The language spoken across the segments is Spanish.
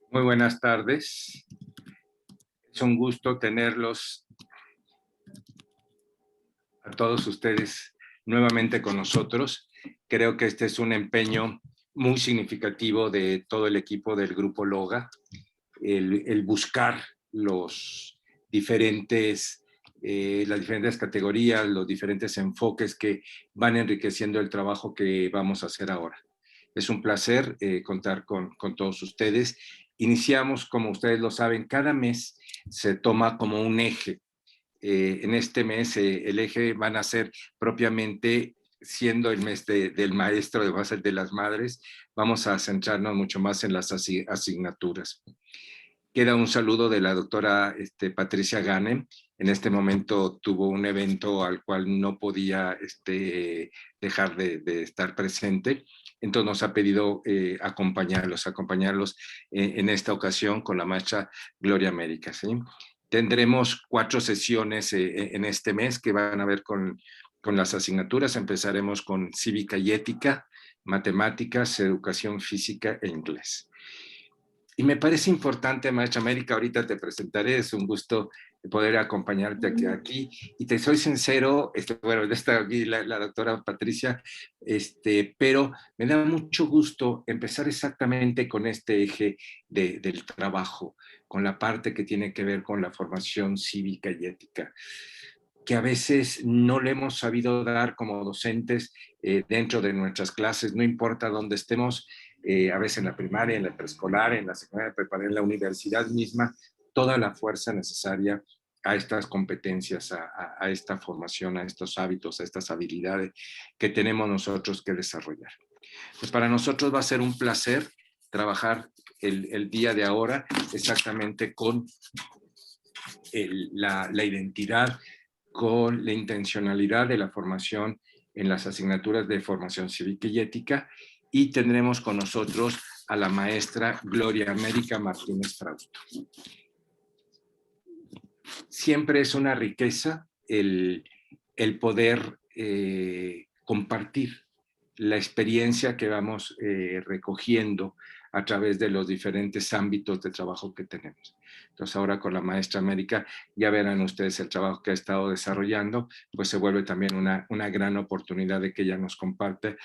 Muy buenas tardes. Es un gusto tenerlos a todos ustedes nuevamente con nosotros. Creo que este es un empeño muy significativo de todo el equipo del Grupo Loga, el buscar las diferentes categorías, los diferentes enfoques que van enriqueciendo el trabajo que vamos a hacer ahora. Es un placer contar con todos ustedes. Iniciamos, como ustedes lo saben, cada mes se toma como un eje. En este mes el eje van a ser propiamente, siendo el mes del maestro, de las madres, vamos a centrarnos mucho más en las asignaturas. Queda un saludo de la doctora Patricia Ganem. En este momento tuvo un evento al cual no podía dejar de estar presente. Entonces nos ha pedido acompañarlos en esta ocasión con la maestra Gloria América. ¿Sí? Tendremos 4 sesiones en este mes que van a ver con las asignaturas. Empezaremos con cívica y ética, matemáticas, educación física e inglés. Y me parece importante, maestra América, ahorita te presentaré, es un gusto poder acompañarte aquí. Y te soy sincero, bueno, está aquí la doctora Patricia, pero me da mucho gusto empezar exactamente con este eje del trabajo, con la parte que tiene que ver con la formación cívica y ética, que a veces no le hemos sabido dar como docentes dentro de nuestras clases, no importa dónde estemos, a veces en la primaria, en la preescolar, en la secundaria preparatoria, en la universidad misma, toda la fuerza necesaria a estas competencias, a esta formación, a estos hábitos, a estas habilidades que tenemos nosotros que desarrollar. Pues para nosotros va a ser un placer trabajar el día de ahora exactamente con la identidad, con la intencionalidad de la formación en las asignaturas de formación cívica y ética, y tendremos con nosotros a la maestra Gloria América Martínez Frausto. Siempre es una riqueza el poder compartir la experiencia que vamos recogiendo a través de los diferentes ámbitos de trabajo que tenemos. Entonces ahora con la maestra América ya verán ustedes el trabajo que ha estado desarrollando, pues se vuelve también una gran oportunidad de que ella nos comparte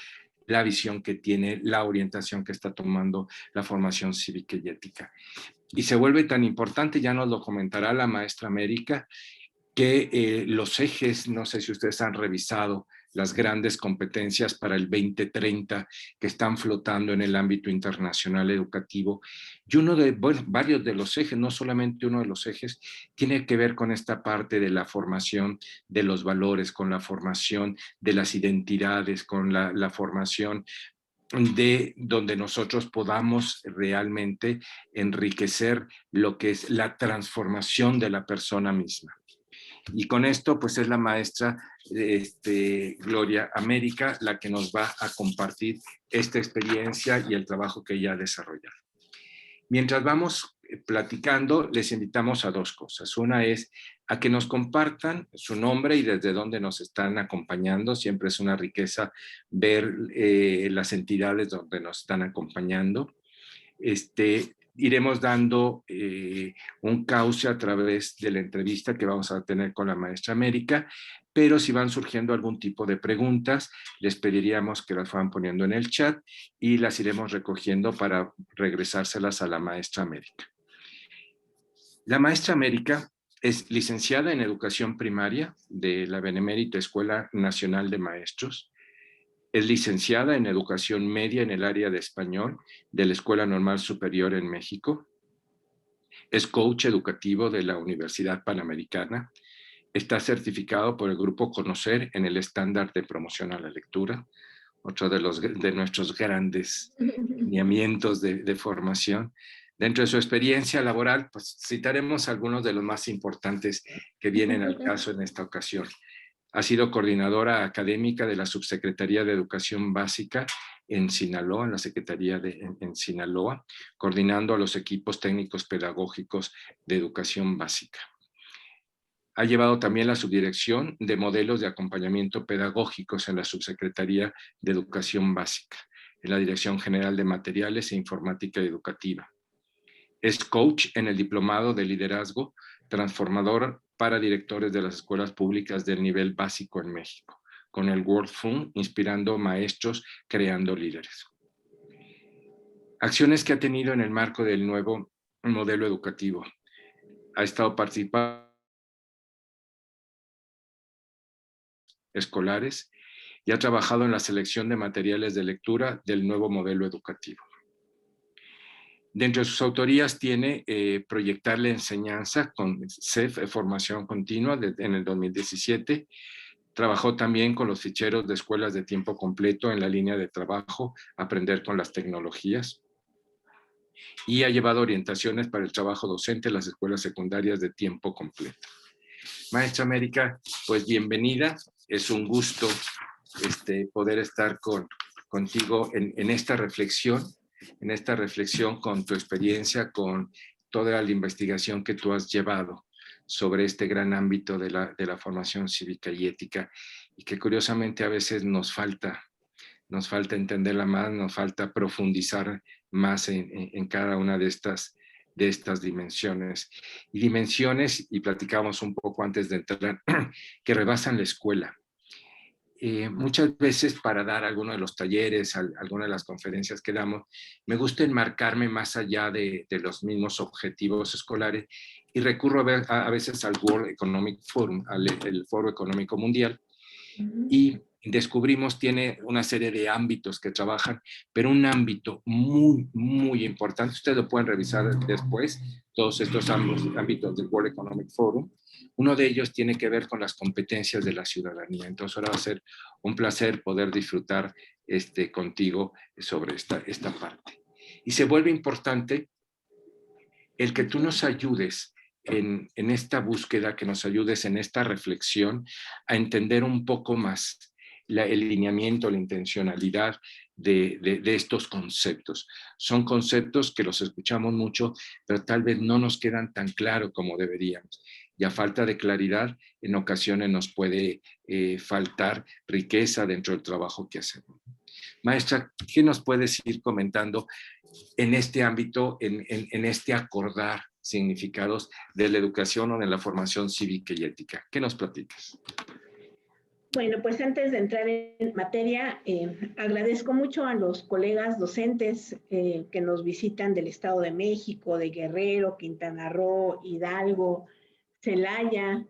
la visión que tiene, la orientación que está tomando la formación cívica y ética. Y se vuelve tan importante, ya nos lo comentará la maestra América, que los ejes, no sé si ustedes han revisado las grandes competencias para el 2030 que están flotando en el ámbito internacional educativo. Y varios de los ejes, no solamente uno de los ejes, tiene que ver con esta parte de la formación de los valores, con la formación de las identidades, con la formación de donde nosotros podamos realmente enriquecer lo que es la transformación de la persona misma. Y con esto, pues es la maestra Gloria América la que nos va a compartir esta experiencia y el trabajo que ella ha desarrollado. Mientras vamos platicando, les invitamos a 2 cosas. Una es a que nos compartan su nombre y desde dónde nos están acompañando. Siempre es una riqueza ver las entidades donde nos están acompañando. Iremos dando un cauce a través de la entrevista que vamos a tener con la maestra América, pero si van surgiendo algún tipo de preguntas, les pediríamos que las fueran poniendo en el chat y las iremos recogiendo para regresárselas a la maestra América. La maestra América es licenciada en Educación Primaria de la Benemérita Escuela Nacional de Maestros. Es licenciada en Educación Media en el área de Español de la Escuela Normal Superior en México. Es coach educativo de la Universidad Panamericana. Está certificado por el Grupo Conocer en el estándar de promoción a la lectura, otro de nuestros grandes lineamientos de formación. Dentro de su experiencia laboral, pues citaremos algunos de los más importantes que vienen al caso en esta ocasión. Ha sido coordinadora académica de la Subsecretaría de Educación Básica en Sinaloa, en la Secretaría en Sinaloa, coordinando a los equipos técnicos pedagógicos de educación básica. Ha llevado también la subdirección de modelos de acompañamiento pedagógicos en la Subsecretaría de Educación Básica, en la Dirección General de Materiales e Informática Educativa. Es coach en el Diplomado de Liderazgo Transformador para directores de las escuelas públicas del nivel básico en México, con el World Fund, inspirando maestros, creando líderes. Acciones que ha tenido en el marco del nuevo modelo educativo. Ha estado participando escolares y ha trabajado en la selección de materiales de lectura del nuevo modelo educativo. Dentro de sus autorías tiene Proyectar la enseñanza con CEF, Formación Continua, en el 2017. Trabajó también con los ficheros de escuelas de tiempo completo en la línea de trabajo Aprender con las tecnologías. Y ha llevado orientaciones para el trabajo docente en las escuelas secundarias de tiempo completo. Maestra América, pues bienvenida. Es un gusto poder estar contigo en esta reflexión con tu experiencia, con toda la investigación que tú has llevado sobre este gran ámbito de la formación cívica y ética, y que curiosamente a veces nos falta entenderla más, nos falta profundizar más en cada una de estas dimensiones. Y platicábamos un poco antes de entrar, que rebasan la escuela. Muchas veces para dar alguno de los talleres, alguna de las conferencias que damos, me gusta enmarcarme más allá de los mismos objetivos escolares y recurro a veces al World Economic Forum, el Foro Económico Mundial, y descubrimos tiene una serie de ámbitos que trabajan, pero un ámbito muy, muy importante, ustedes lo pueden revisar después, todos estos ámbitos del World Economic Forum. Uno de ellos tiene que ver con las competencias de la ciudadanía. Entonces ahora va a ser un placer poder disfrutar contigo sobre esta parte. Y se vuelve importante el que tú nos ayudes en esta búsqueda, que nos ayudes en esta reflexión a entender un poco más el lineamiento, la intencionalidad de estos conceptos. Son conceptos que los escuchamos mucho, pero tal vez no nos quedan tan claros como deberíamos. Y a falta de claridad, en ocasiones nos puede faltar riqueza dentro del trabajo que hacemos. Maestra, ¿qué nos puedes ir comentando en este ámbito, en este acordar significados de la educación o de la formación cívica y ética? ¿Qué nos platicas? Bueno, pues antes de entrar en materia, agradezco mucho a los colegas docentes que nos visitan del Estado de México, de Guerrero, Quintana Roo, Hidalgo, Celaya.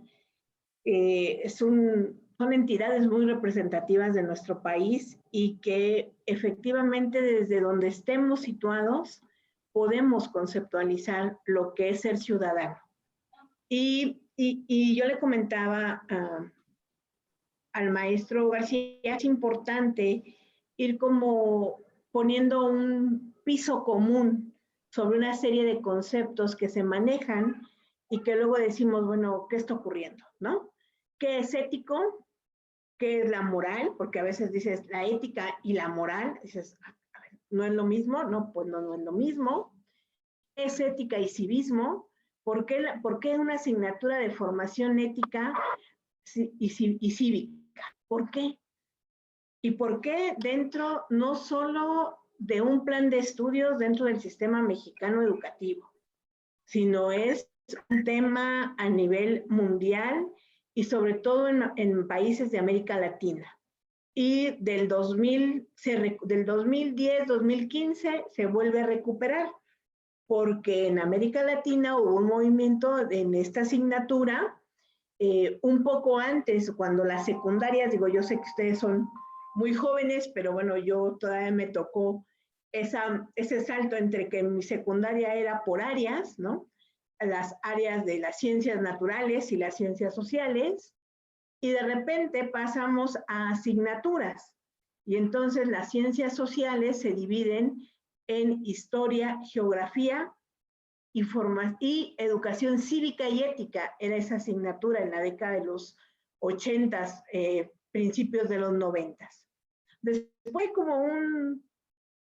Son entidades muy representativas de nuestro país y que efectivamente desde donde estemos situados podemos conceptualizar lo que es ser ciudadano. Y yo le comentaba al maestro García, es importante ir como poniendo un piso común sobre una serie de conceptos que se manejan y que luego decimos, bueno, ¿qué está ocurriendo? ¿No? ¿Qué es ético? ¿Qué es la moral? Porque a veces dices la ética y la moral, dices, a ver, ¿no es lo mismo? No, pues no es lo mismo. ¿Qué es ética y civismo? ¿Por qué una asignatura de formación ética y cívica? ¿Por qué? ¿Y por qué dentro no solo de un plan de estudios dentro del sistema mexicano educativo, sino es un tema a nivel mundial y sobre todo en países de América Latina? Y del 2010, 2015 se vuelve a recuperar, porque en América Latina hubo un movimiento en esta asignatura un poco antes, cuando las secundarias, digo, yo sé que ustedes son muy jóvenes, pero bueno, yo todavía me tocó ese salto entre que mi secundaria era por áreas, ¿no? Las áreas de las ciencias naturales y las ciencias sociales, y de repente pasamos a asignaturas. Y entonces las ciencias sociales se dividen en historia, geografía y educación cívica y ética. Era esa asignatura en la década de los 80, principios de los 90. Después como un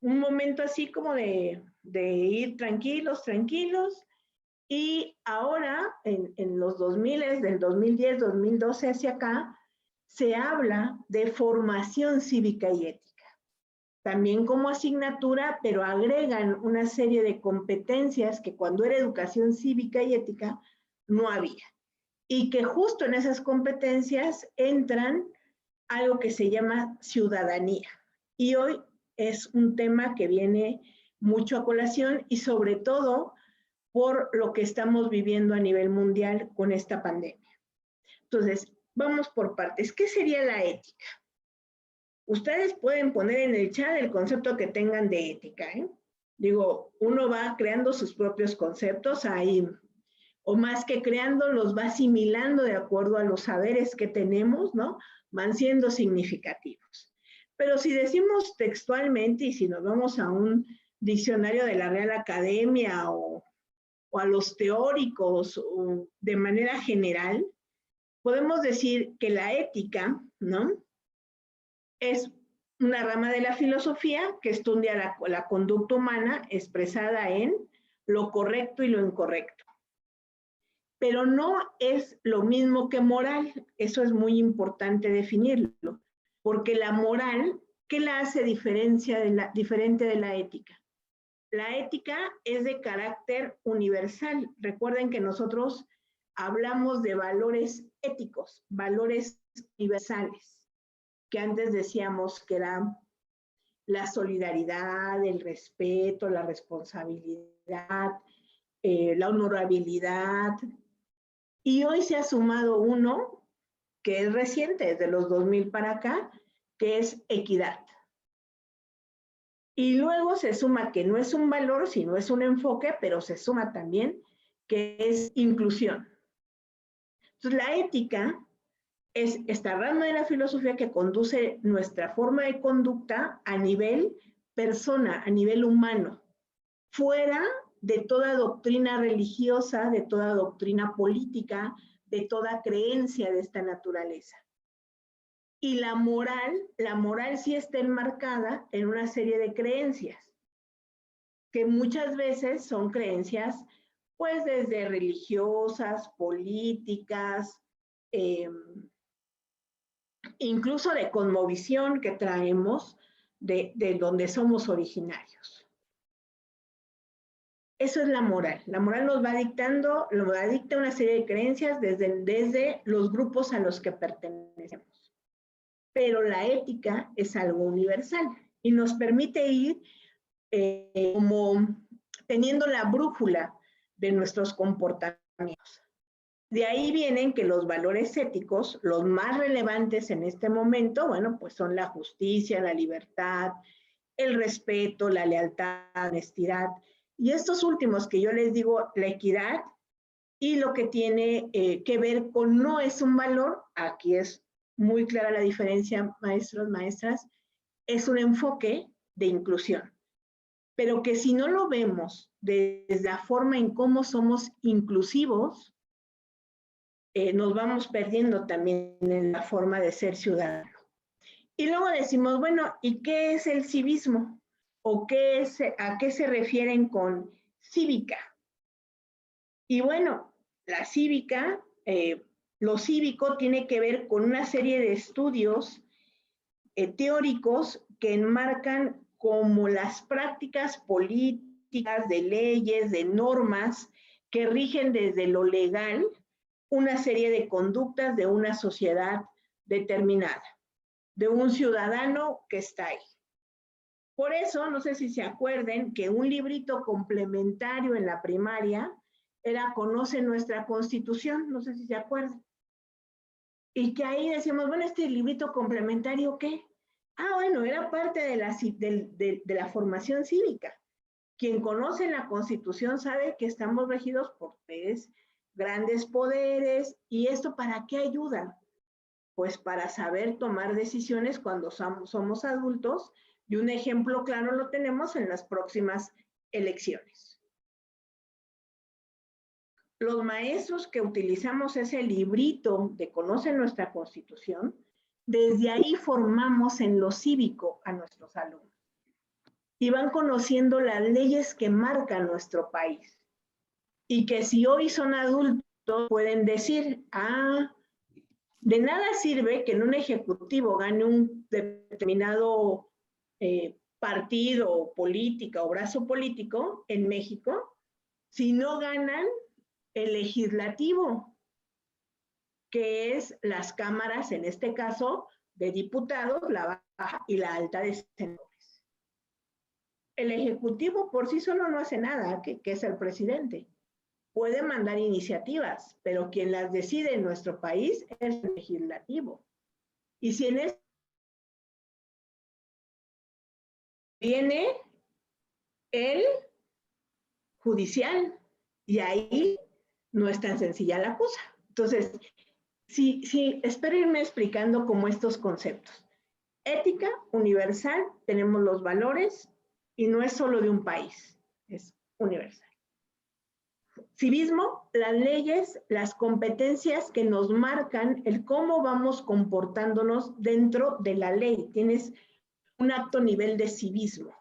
momento así como de ir tranquilos, y ahora en los 2000, del 2010, 2012 hacia acá, se habla de formación cívica y ética. también como asignatura, pero agregan una serie de competencias que cuando era educación cívica y ética no había. Y que justo en esas competencias entran algo que se llama ciudadanía. Y hoy es un tema que viene mucho a colación y sobre todo por lo que estamos viviendo a nivel mundial con esta pandemia. Entonces, vamos por partes. ¿Qué sería la ética? Ustedes pueden poner en el chat el concepto que tengan de ética, ¿eh? Digo, uno va creando sus propios conceptos ahí, o más que creando, los va asimilando de acuerdo a los saberes que tenemos, ¿no? Van siendo significativos. Pero si decimos textualmente y si nos vamos a un diccionario de la Real Academia o a los teóricos o de manera general, podemos decir que la ética, ¿no? Es una rama de la filosofía que estudia la conducta humana expresada en lo correcto y lo incorrecto. Pero no es lo mismo que moral, eso es muy importante definirlo, porque la moral, ¿qué la hace diferente de la ética? La ética es de carácter universal. Recuerden que nosotros hablamos de valores éticos, valores universales, que antes decíamos que eran la solidaridad, el respeto, la responsabilidad, la honorabilidad. Y hoy se ha sumado uno que es reciente, desde los 2000 para acá, que es equidad. Y luego se suma que no es un valor, sino es un enfoque, pero se suma también que es inclusión. Entonces, la ética es esta rama de la filosofía que conduce nuestra forma de conducta a nivel persona, a nivel humano, fuera de toda doctrina religiosa, de toda doctrina política, de toda creencia de esta naturaleza. Y la moral sí está enmarcada en una serie de creencias, que muchas veces son creencias, pues desde religiosas, políticas, incluso de cosmovisión que traemos de donde somos originarios. Eso es la moral. La moral nos va dictando, nos va a dictar una serie de creencias desde los grupos a los que pertenecemos. Pero la ética es algo universal y nos permite ir como teniendo la brújula de nuestros comportamientos. De ahí vienen que los valores éticos, los más relevantes en este momento, bueno, pues son la justicia, la libertad, el respeto, la lealtad, la honestidad. Y estos últimos que yo les digo, la equidad y lo que tiene que ver con no es un valor, aquí es muy clara la diferencia, maestros, maestras, es un enfoque de inclusión. Pero que si no lo vemos desde la forma en cómo somos inclusivos, nos vamos perdiendo también en la forma de ser ciudadano. Y luego decimos, bueno, ¿y qué es el civismo? ¿O a qué se refieren con cívica? Y bueno, la cívica, lo cívico tiene que ver con una serie de estudios teóricos que enmarcan como las prácticas políticas, de leyes, de normas que rigen desde lo legal una serie de conductas de una sociedad determinada, de un ciudadano que está ahí. Por eso, no sé si se acuerden que un librito complementario en la primaria era Conoce nuestra Constitución, no sé si se acuerdan. Y que ahí decíamos, bueno, este librito complementario, ¿qué? Bueno, era parte de la formación cívica. Quien conoce la Constitución sabe que estamos regidos por tres grandes poderes. ¿Y esto para qué ayuda? Pues para saber tomar decisiones cuando somos adultos, y un ejemplo claro lo tenemos en las próximas elecciones. Los maestros que utilizamos ese librito de Conoce nuestra Constitución, desde ahí formamos en lo cívico a nuestros alumnos. Y van conociendo las leyes que marcan nuestro país. Y que si hoy son adultos, pueden decir, de nada sirve que en un ejecutivo gane un determinado partido, política o brazo político en México si no ganan el legislativo, que es las cámaras, en este caso, de diputados, la baja y la alta de senadores. El ejecutivo por sí solo no hace nada, que es el presidente. Puede mandar iniciativas, pero quien las decide en nuestro país es el legislativo. Y si en eso viene el judicial, y ahí no es tan sencilla la cosa. Entonces, sí, espero irme explicando como estos conceptos. Ética universal, tenemos los valores, y no es solo de un país, es universal. Civismo, las leyes, las competencias que nos marcan el cómo vamos comportándonos dentro de la ley. Tienes un alto nivel de civismo.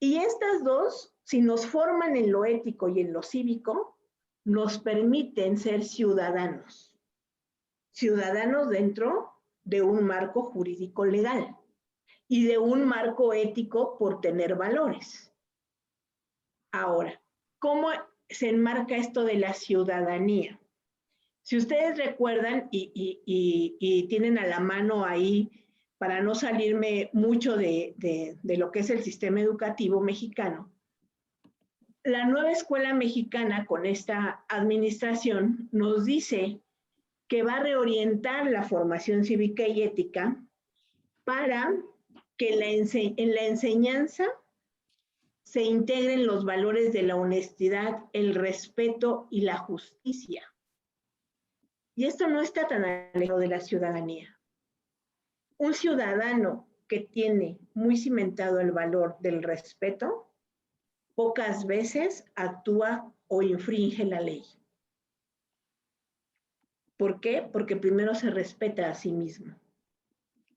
Y estas dos, si nos forman en lo ético y en lo cívico, nos permiten ser ciudadanos. Ciudadanos dentro de un marco jurídico legal y de un marco ético por tener valores. Ahora, ¿cómo se enmarca esto de la ciudadanía? Si ustedes recuerdan y tienen a la mano ahí, para no salirme mucho de lo que es el sistema educativo mexicano, la nueva escuela mexicana con esta administración nos dice que va a reorientar la formación cívica y ética para que en la enseñanza se integren los valores de la honestidad, el respeto y la justicia. Y esto no está tan alejado de la ciudadanía. Un ciudadano que tiene muy cimentado el valor del respeto, pocas veces actúa o infringe la ley. ¿Por qué? Porque primero se respeta a sí mismo.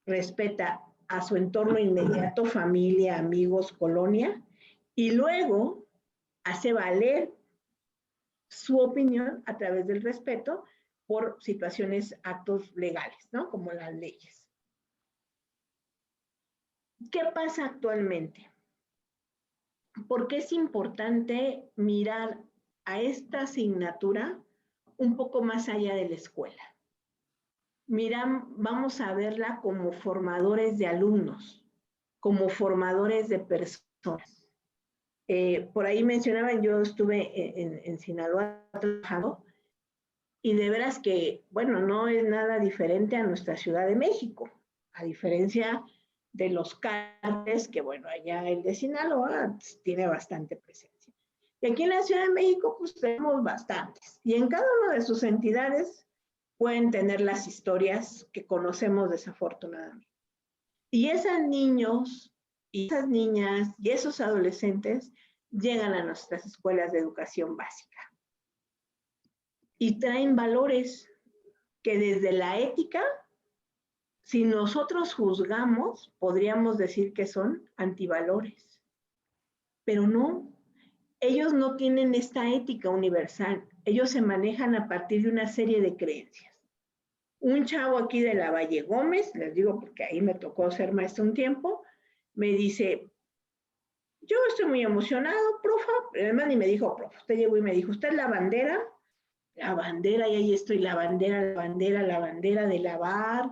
Respeta a su entorno inmediato, familia, amigos, colonia, y luego hace valer su opinión a través del respeto por situaciones, actos legales, ¿no? Como las leyes. ¿Qué pasa actualmente? ¿Por qué es importante mirar a esta asignatura un poco más allá de la escuela? Vamos a verla como formadores de alumnos, como formadores de personas. Por ahí mencionaban, yo estuve en Sinaloa trabajando, y de veras que, bueno, no es nada diferente a nuestra Ciudad de México, a diferencia de los cárteles, que bueno, allá el de Sinaloa tiene bastante presencia. Y aquí en la Ciudad de México, pues tenemos bastantes. Y en cada una de sus entidades pueden tener las historias que conocemos desafortunadamente. Y esos niños, y esas niñas, y esos adolescentes llegan a nuestras escuelas de educación básica. Y traen valores que desde la ética, si nosotros juzgamos, podríamos decir que son antivalores. Pero no, ellos no tienen esta ética universal. Ellos se manejan a partir de una serie de creencias. Un chavo aquí de la Valle Gómez, les digo porque ahí me tocó ser maestro un tiempo, me dice, yo estoy muy emocionado, profa, además ni me dijo, profa, usted llegó y me dijo, ¿usted es la bandera? La bandera, y ahí estoy, la bandera de lavar,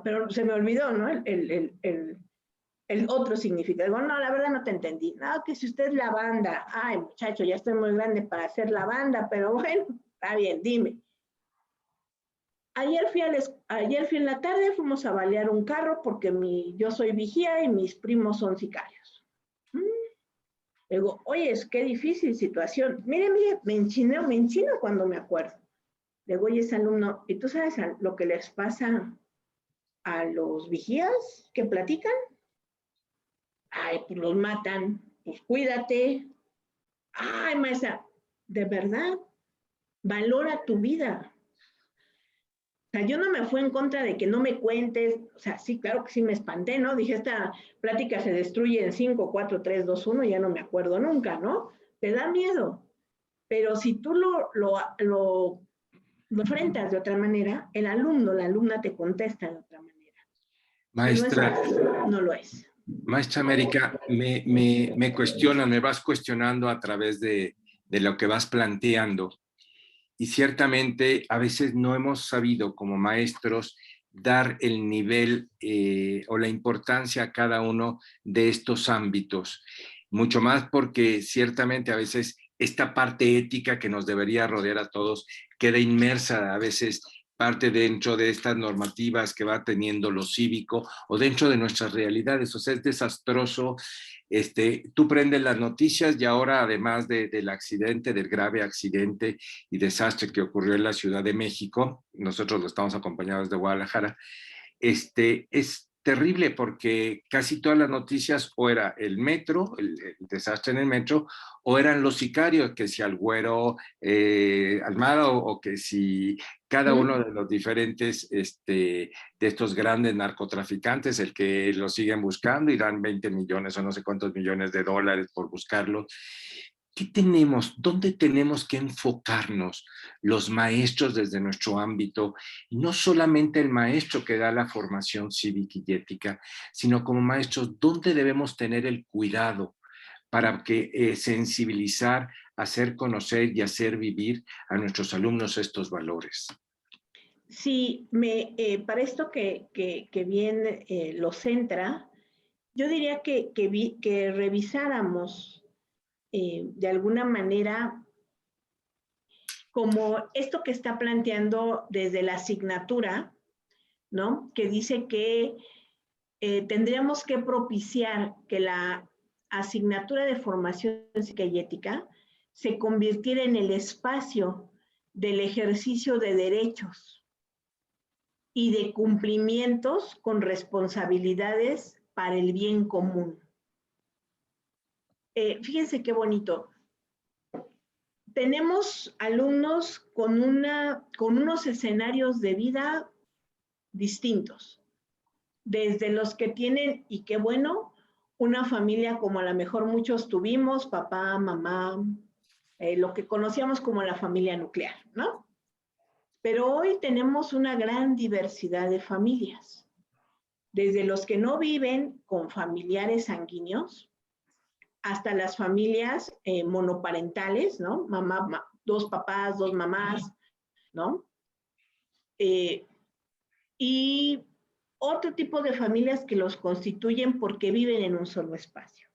pero se me olvidó, ¿no? El otro significado. Digo, no, la verdad no te entendí. No, que si usted es la banda, ay, muchacho, ya estoy muy grande para hacer la banda, pero bueno, está bien, dime. Ayer fui en la tarde, fuimos a balear un carro porque yo soy vigía y mis primos son sicarios. Le digo, oye, qué difícil situación. Mire, me enchino cuando me acuerdo. Le digo, oye, ese alumno, ¿y tú sabes lo que les pasa a los vigías que platican? Ay, pues los matan, pues cuídate. Ay, maestra, de verdad, valora tu vida. O sea, yo no me fui en contra de que no me cuentes, o sea, sí, claro que sí me espanté, ¿no? Dije, esta plática se destruye en 5, 4, 3, 2, 1, ya no me acuerdo nunca, ¿no? Te da miedo. Pero si tú lo enfrentas de otra manera, el alumno, la alumna te contesta de otra manera. Maestra, No lo es. Maestra América, me cuestionan, me vas cuestionando a través de lo que vas planteando. Y ciertamente a veces no hemos sabido como maestros dar el nivel o la importancia a cada uno de estos ámbitos. Mucho más porque ciertamente a veces esta parte ética que nos debería rodear a todos queda inmersa a veces parte dentro de estas normativas que va teniendo lo cívico o dentro de nuestras realidades. O sea, es desastroso. Tú prendes las noticias y ahora, además del accidente, del grave accidente y desastre que ocurrió en la Ciudad de México, nosotros lo estamos acompañados de Guadalajara, es terrible porque casi todas las noticias o era el metro, el desastre en el metro, o eran los sicarios, que si al Güero Almada o que si cada uno de los diferentes de estos grandes narcotraficantes, el que lo siguen buscando y dan 20 millones o no sé cuántos millones de dólares por buscarlo. ¿Qué tenemos? ¿Dónde tenemos que enfocarnos los maestros desde nuestro ámbito? Y no solamente el maestro que da la formación cívica y ética, sino como maestros, ¿dónde debemos tener el cuidado para que sensibilizar, hacer conocer y hacer vivir a nuestros alumnos estos valores? Sí, para esto que bien lo centra, yo diría que revisáramos de alguna manera como esto que está planteando desde la asignatura, ¿no? Que dice que tendríamos que propiciar que la asignatura de formación cívica y ética se convirtiera en el espacio del ejercicio de derechos y de cumplimientos con responsabilidades para el bien común. Fíjense qué bonito. Tenemos alumnos con unos escenarios de vida distintos, desde los que tienen, y qué bueno, una familia como a lo mejor muchos tuvimos, papá, mamá, lo que conocíamos como la familia nuclear, ¿no? Pero hoy tenemos una gran diversidad de familias, desde los que no viven con familiares sanguíneos hasta las familias monoparentales, ¿no? Mamá, dos papás, dos mamás, ¿no? Y otro tipo de familias que los constituyen porque viven en un solo espacio.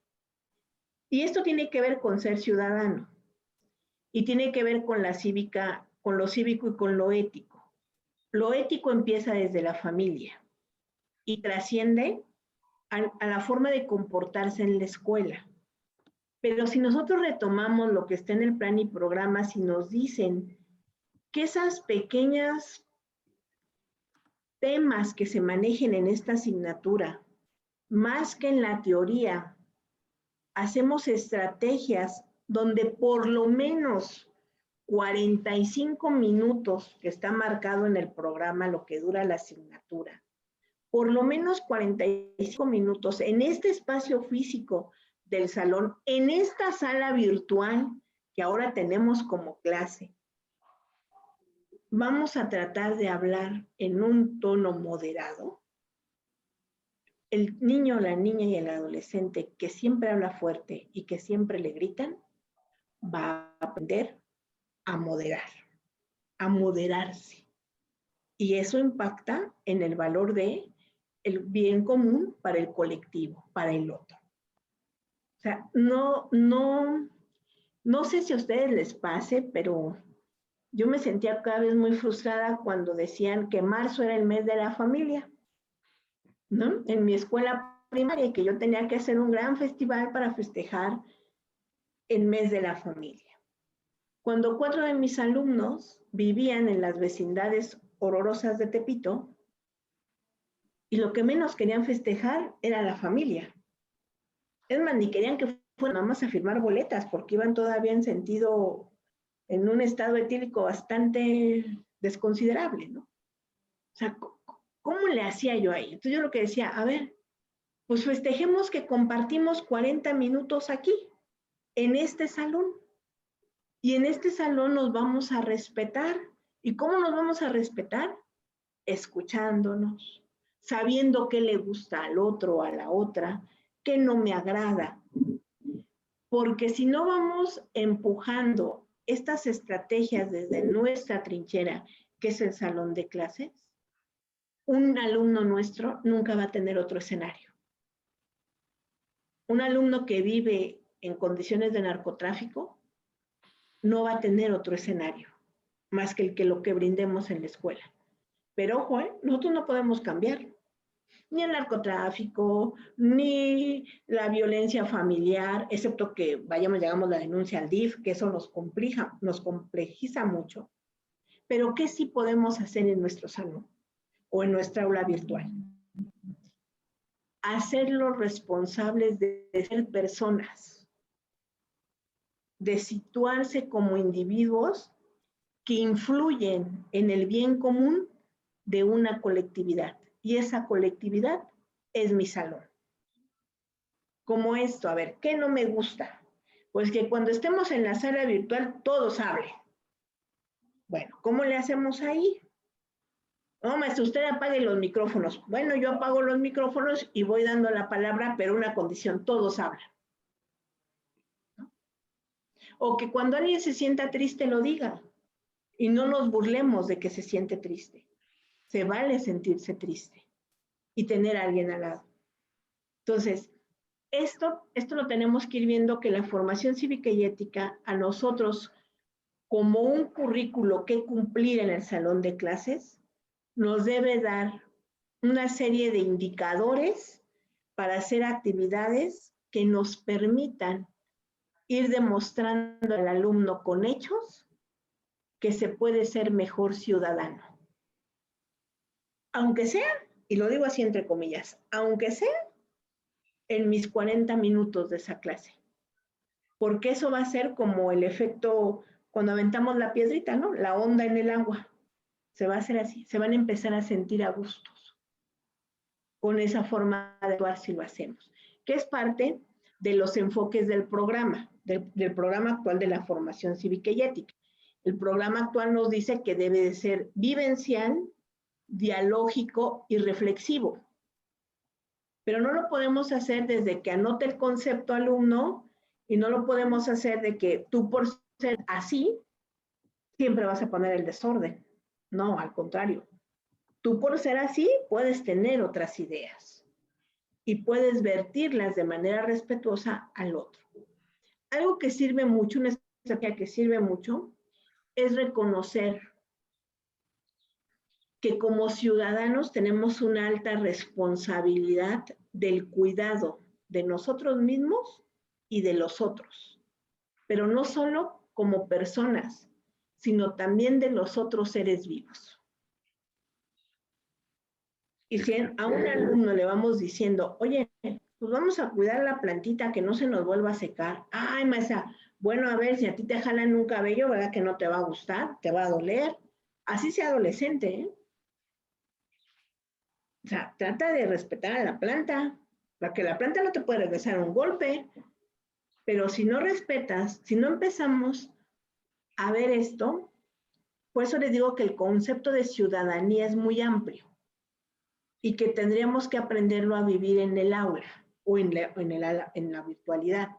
Y esto tiene que ver con ser ciudadano y tiene que ver con la cívica, con lo cívico y con lo ético. Lo ético empieza desde la familia y trasciende a la forma de comportarse en la escuela. Pero si nosotros retomamos lo que está en el plan y programa, si nos dicen que esas pequeñas temas que se manejen en esta asignatura, más que en la teoría, hacemos estrategias donde por lo menos 45 minutos, que está marcado en el programa lo que dura la asignatura, por lo menos 45 minutos en este espacio físico del salón, en esta sala virtual que ahora tenemos como clase, vamos a tratar de hablar en un tono moderado. El niño, la niña y el adolescente que siempre habla fuerte y que siempre le gritan, va a aprender a moderar, a moderarse. Y eso impacta en el valor de el bien común para el colectivo, para el otro. O sea, no sé si a ustedes les pase, pero yo me sentía cada vez muy frustrada cuando decían que marzo era el mes de la familia, ¿no? En mi escuela primaria, que yo tenía que hacer un gran festival para festejar el mes de la familia. Cuando 4 de mis alumnos vivían en las vecindades horrorosas de Tepito, y lo que menos querían festejar era la familia. Es más, ni querían que fueran mamás a firmar boletas, porque iban todavía en un estado etílico bastante desconsiderable, ¿no? O sea, ¿cómo le hacía yo ahí? Entonces yo lo que decía, a ver, pues festejemos que compartimos 40 minutos aquí, en este salón. Y en este salón nos vamos a respetar. ¿Y cómo nos vamos a respetar? Escuchándonos, sabiendo qué le gusta al otro o a la otra, qué no me agrada. Porque si no vamos empujando estas estrategias desde nuestra trinchera, que es el salón de clases, un alumno nuestro nunca va a tener otro escenario. Un alumno que vive en condiciones de narcotráfico no va a tener otro escenario, más que lo que brindemos en la escuela. Pero ojo, nosotros no podemos cambiar ni el narcotráfico, ni la violencia familiar, excepto que llegamos la denuncia al DIF, que eso nos complejiza mucho. Pero ¿qué sí podemos hacer en nuestro salón o en nuestra aula virtual? Hacerlos responsables de ser personas, de situarse como individuos que influyen en el bien común de una colectividad. Y esa colectividad es mi salón. Como esto, a ver, ¿qué no me gusta? Pues que cuando estemos en la sala virtual todos hablen. Bueno, ¿cómo le hacemos ahí? No, maestro, usted apague los micrófonos. Bueno, yo apago los micrófonos y voy dando la palabra, pero una condición, todos hablan. ¿No? O que cuando alguien se sienta triste lo diga y no nos burlemos de que se siente triste. Se vale sentirse triste y tener a alguien al lado. Entonces, esto lo tenemos que ir viendo, que la formación cívica y ética a nosotros como un currículo que cumplir en el salón de clases nos debe dar una serie de indicadores para hacer actividades que nos permitan ir demostrando al alumno con hechos que se puede ser mejor ciudadano. Aunque sea, y lo digo así entre comillas, aunque sea en mis 40 minutos de esa clase. Porque eso va a ser como el efecto cuando aventamos la piedrita, ¿no? La onda en el agua. Se va a hacer así, se van a empezar a sentir a gustos con esa forma de actuar si lo hacemos, que es parte de los enfoques del programa, del programa actual de la formación cívica y ética. El programa actual nos dice que debe de ser vivencial, dialógico y reflexivo. Pero no lo podemos hacer desde que anote el concepto alumno y no lo podemos hacer de que tú por ser así siempre vas a poner el desorden. No, al contrario. Tú por ser así puedes tener otras ideas y puedes vertirlas de manera respetuosa al otro. Algo que sirve mucho, una estrategia que sirve mucho, es reconocer que como ciudadanos tenemos una alta responsabilidad del cuidado de nosotros mismos y de los otros, pero no solo como personas, sino también de los otros seres vivos. Y si a un alumno le vamos diciendo, oye, pues vamos a cuidar la plantita que no se nos vuelva a secar. Ay, maestra, bueno, a ver, si a ti te jalan un cabello, ¿verdad que no te va a gustar? Te va a doler. Así sea adolescente, ¿eh? O sea, trata de respetar a la planta, porque la planta no te puede regresar un golpe, pero si no respetas, si no empezamos a ver esto, por eso les digo que el concepto de ciudadanía es muy amplio y que tendríamos que aprenderlo a vivir en el aula o en la virtualidad.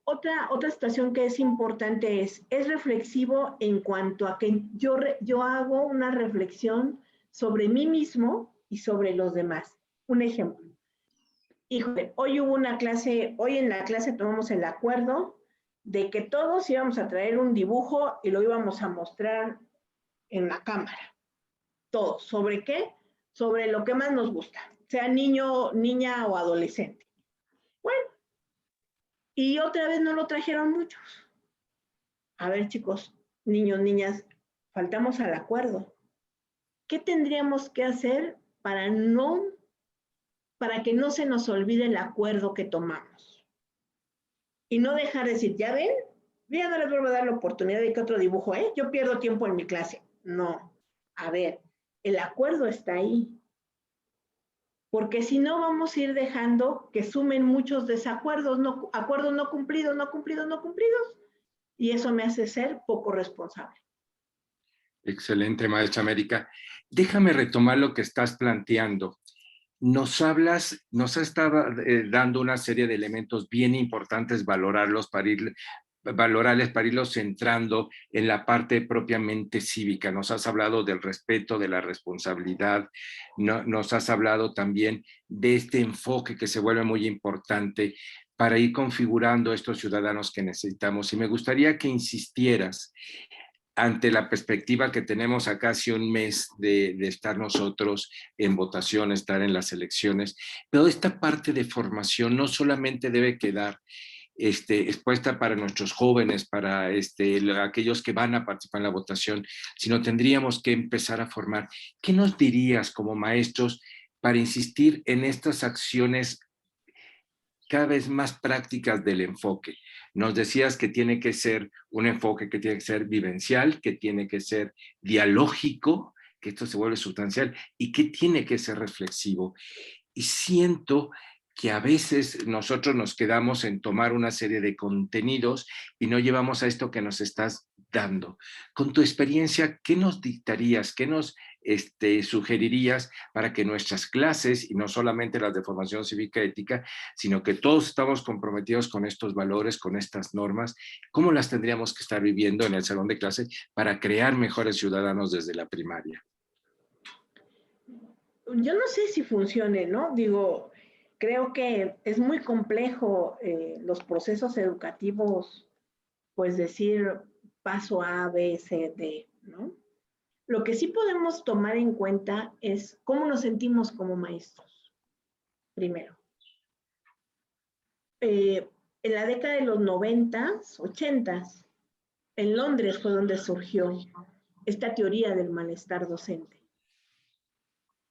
Otra situación que es importante es reflexivo en cuanto a que yo hago una reflexión sobre mí mismo y sobre los demás. Un ejemplo. Híjole, hoy en la clase tomamos el acuerdo de que todos íbamos a traer un dibujo y lo íbamos a mostrar en la cámara. Todos. ¿Sobre qué? Sobre lo que más nos gusta, sea niño, niña o adolescente. Bueno, y otra vez no lo trajeron muchos. A ver, chicos, niños, niñas, faltamos al acuerdo. ¿Qué tendríamos que hacer para que no se nos olvide el acuerdo que tomamos? Y no dejar de decir, ¿ya ven? Ya no les vuelvo a dar la oportunidad de que otro dibujo, ¿eh? Yo pierdo tiempo en mi clase. No. A ver, el acuerdo está ahí. Porque si no, vamos a ir dejando que sumen muchos desacuerdos, acuerdos no cumplidos, no cumplidos, no cumplidos. Y eso me hace ser poco responsable. Excelente, maestra América. Déjame retomar lo que estás planteando. nos has estado dando una serie de elementos bien importantes, valorarles para irlos centrando en la parte propiamente cívica. Nos has hablado del respeto, de la responsabilidad, nos has hablado también de este enfoque que se vuelve muy importante para ir configurando estos ciudadanos que necesitamos. Y me gustaría que insistieras ante la perspectiva que tenemos a casi un mes de estar nosotros en votación, estar en las elecciones, toda esta parte de formación no solamente debe quedar expuesta para nuestros jóvenes, para aquellos que van a participar en la votación, sino tendríamos que empezar a formar. ¿Qué nos dirías como maestros para insistir en estas acciones cada vez más prácticas del enfoque? Nos decías que tiene que ser un enfoque que tiene que ser vivencial, que tiene que ser dialógico, que esto se vuelve sustancial y que tiene que ser reflexivo. Y siento que a veces nosotros nos quedamos en tomar una serie de contenidos y no llevamos a esto que nos estás dando. Con tu experiencia, ¿qué nos dictarías, qué nos sugerirías para que nuestras clases, y no solamente las de formación cívica y ética, sino que todos estamos comprometidos con estos valores, con estas normas, cómo las tendríamos que estar viviendo en el salón de clase para crear mejores ciudadanos desde la primaria? Yo no sé si funcione, ¿no? Digo, creo que es muy complejo los procesos educativos, pues decir paso A, B, C, D, ¿no? Lo que sí podemos tomar en cuenta es cómo nos sentimos como maestros, primero. En la década de los 90s, 80s, en Londres fue donde surgió esta teoría del malestar docente.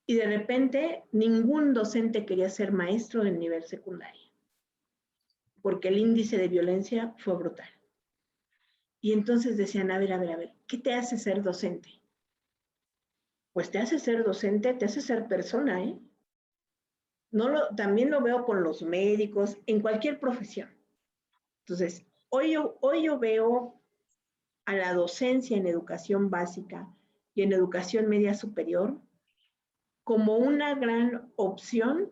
Y de repente ningún docente quería ser maestro en nivel secundario, porque el índice de violencia fue brutal. Y entonces decían, a ver, ¿qué te hace ser docente? Pues te hace ser docente, te hace ser persona, ¿eh? También lo veo con los médicos, en cualquier profesión. Entonces, hoy yo veo a la docencia en educación básica y en educación media superior como una gran opción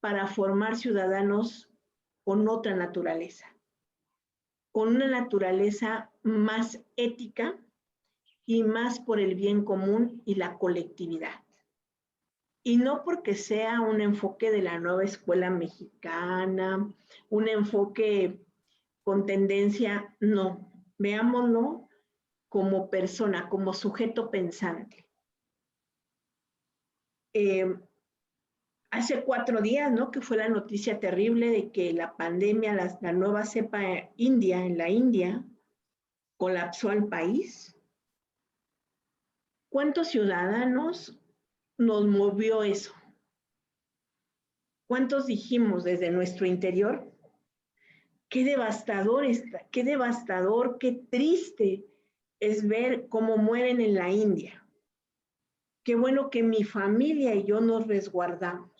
para formar ciudadanos con otra naturaleza, con una naturaleza más ética y más por el bien común y la colectividad. Y no porque sea un enfoque de la nueva escuela mexicana, un enfoque con tendencia, no, veámoslo como persona, como sujeto pensante. Hace 4 días, ¿no? Que fue la noticia terrible de que la pandemia, la nueva cepa india en la India, colapsó al país. ¿Cuántos ciudadanos nos movió eso? ¿Cuántos dijimos desde nuestro interior? Qué devastador, qué triste es ver cómo mueren en la India. Qué bueno que mi familia y yo nos resguardamos.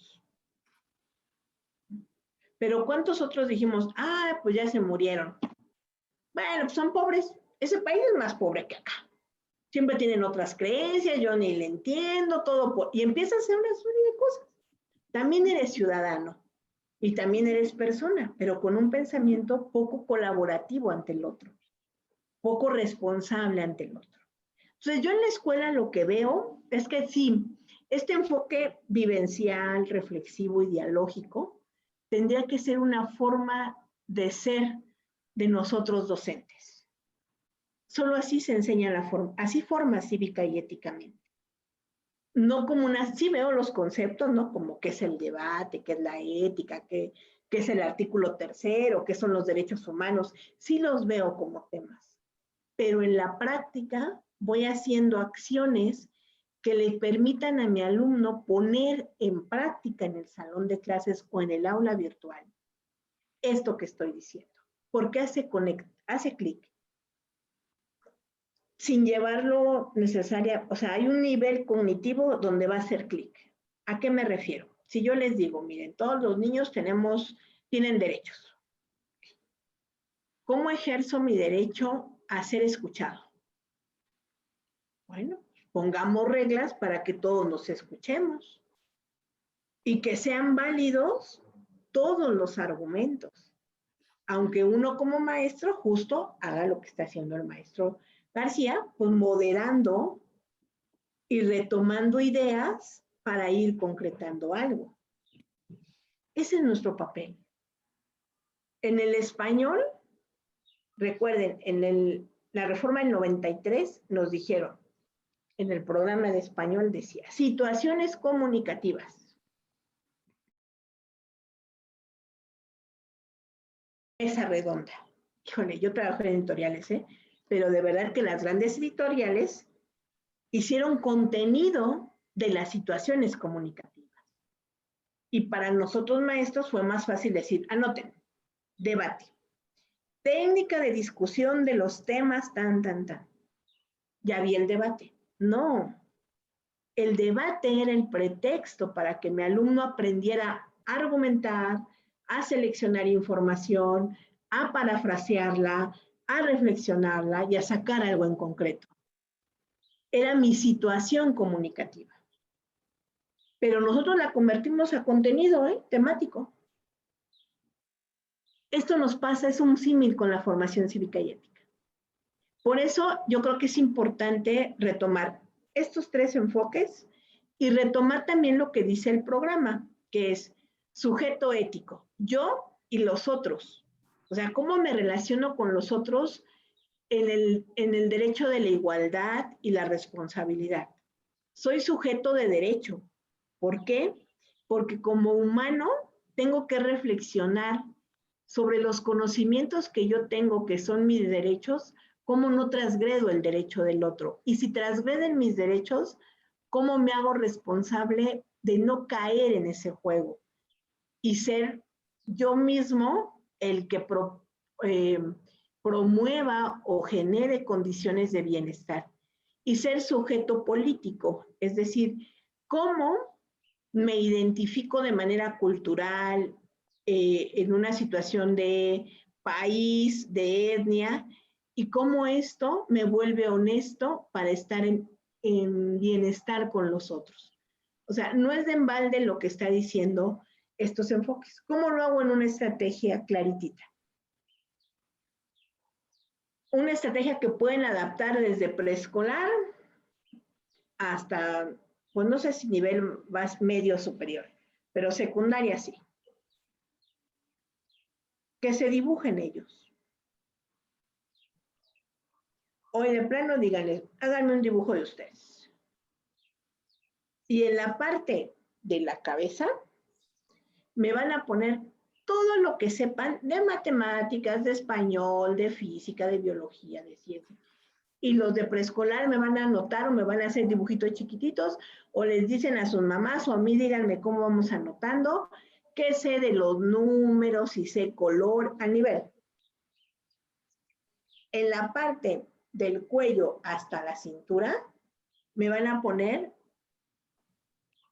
Pero ¿cuántos otros dijimos, pues ya se murieron? Bueno, pues son pobres. Ese país es más pobre que acá. Siempre tienen otras creencias, yo ni le entiendo, y empieza a hacer una serie de cosas. También eres ciudadano y también eres persona, pero con un pensamiento poco colaborativo ante el otro, poco responsable ante el otro. Entonces, yo en la escuela lo que veo es que sí, este enfoque vivencial, reflexivo y dialógico tendría que ser una forma de ser de nosotros docentes. Solo así se enseña así forma cívica y éticamente. No como sí veo los conceptos, ¿no? Como qué es el debate, qué es la ética, qué es el artículo 3º, qué son los derechos humanos. Sí los veo como temas. Pero en la práctica voy haciendo acciones que le permitan a mi alumno poner en práctica en el salón de clases o en el aula virtual esto que estoy diciendo. Porque hace clic. Sin llevarlo necesaria, o sea, hay un nivel cognitivo donde va a hacer clic. ¿A qué me refiero? Si yo les digo, miren, todos los niños tienen derechos. ¿Cómo ejerzo mi derecho a ser escuchado? Bueno, pongamos reglas para que todos nos escuchemos. y que sean válidos todos los argumentos, aunque uno como maestro justo haga lo que está haciendo el maestro García, pues moderando y retomando ideas para ir concretando algo. Ese es nuestro papel. En el español, recuerden, en la reforma del 93 nos dijeron, en el programa de español decía, situaciones comunicativas. Esa redonda. Híjole, yo trabajé en editoriales, pero de verdad que las grandes editoriales hicieron contenido de las situaciones comunicativas. Y para nosotros maestros fue más fácil decir, anoten, debate. Técnica de discusión de los temas, tan. Ya vi el debate. No. El debate era el pretexto para que mi alumno aprendiera a argumentar, a seleccionar información, a parafrasearla, a reflexionarla y a sacar algo en concreto. Era mi situación comunicativa. Pero nosotros la convertimos a contenido temático. Esto nos pasa, es un símil con la formación cívica y ética. Por eso yo creo que es importante retomar estos tres enfoques y retomar también lo que dice el programa, que es sujeto ético, yo y los otros. O sea, cómo me relaciono con los otros en el derecho de la igualdad y la responsabilidad. Soy sujeto de derecho. ¿Por qué? Porque como humano tengo que reflexionar sobre los conocimientos que yo tengo, que son mis derechos, cómo no transgredo el derecho del otro. Y si transgreden mis derechos, cómo me hago responsable de no caer en ese juego y ser yo mismo el que promueva o genere condiciones de bienestar. Y ser sujeto político, es decir, cómo me identifico de manera cultural, en una situación de país, de etnia, y cómo esto me vuelve honesto para estar en bienestar con los otros. O sea, no es de embalde lo que está diciendo estos enfoques. ¿Cómo lo hago en una estrategia claritita? Una estrategia que pueden adaptar desde preescolar hasta, pues no sé si nivel más medio o superior, pero secundaria sí. Que se dibujen ellos. Hoy de plano díganles, háganme un dibujo de ustedes. Y en la parte de la cabeza me van a poner todo lo que sepan de matemáticas, de español, de física, de biología, de ciencia. Y los de preescolar me van a anotar o me van a hacer dibujitos chiquititos o les dicen a sus mamás o a mí, díganme cómo vamos anotando, qué sé de los números y sé color a nivel. En la parte del cuello hasta la cintura, me van a poner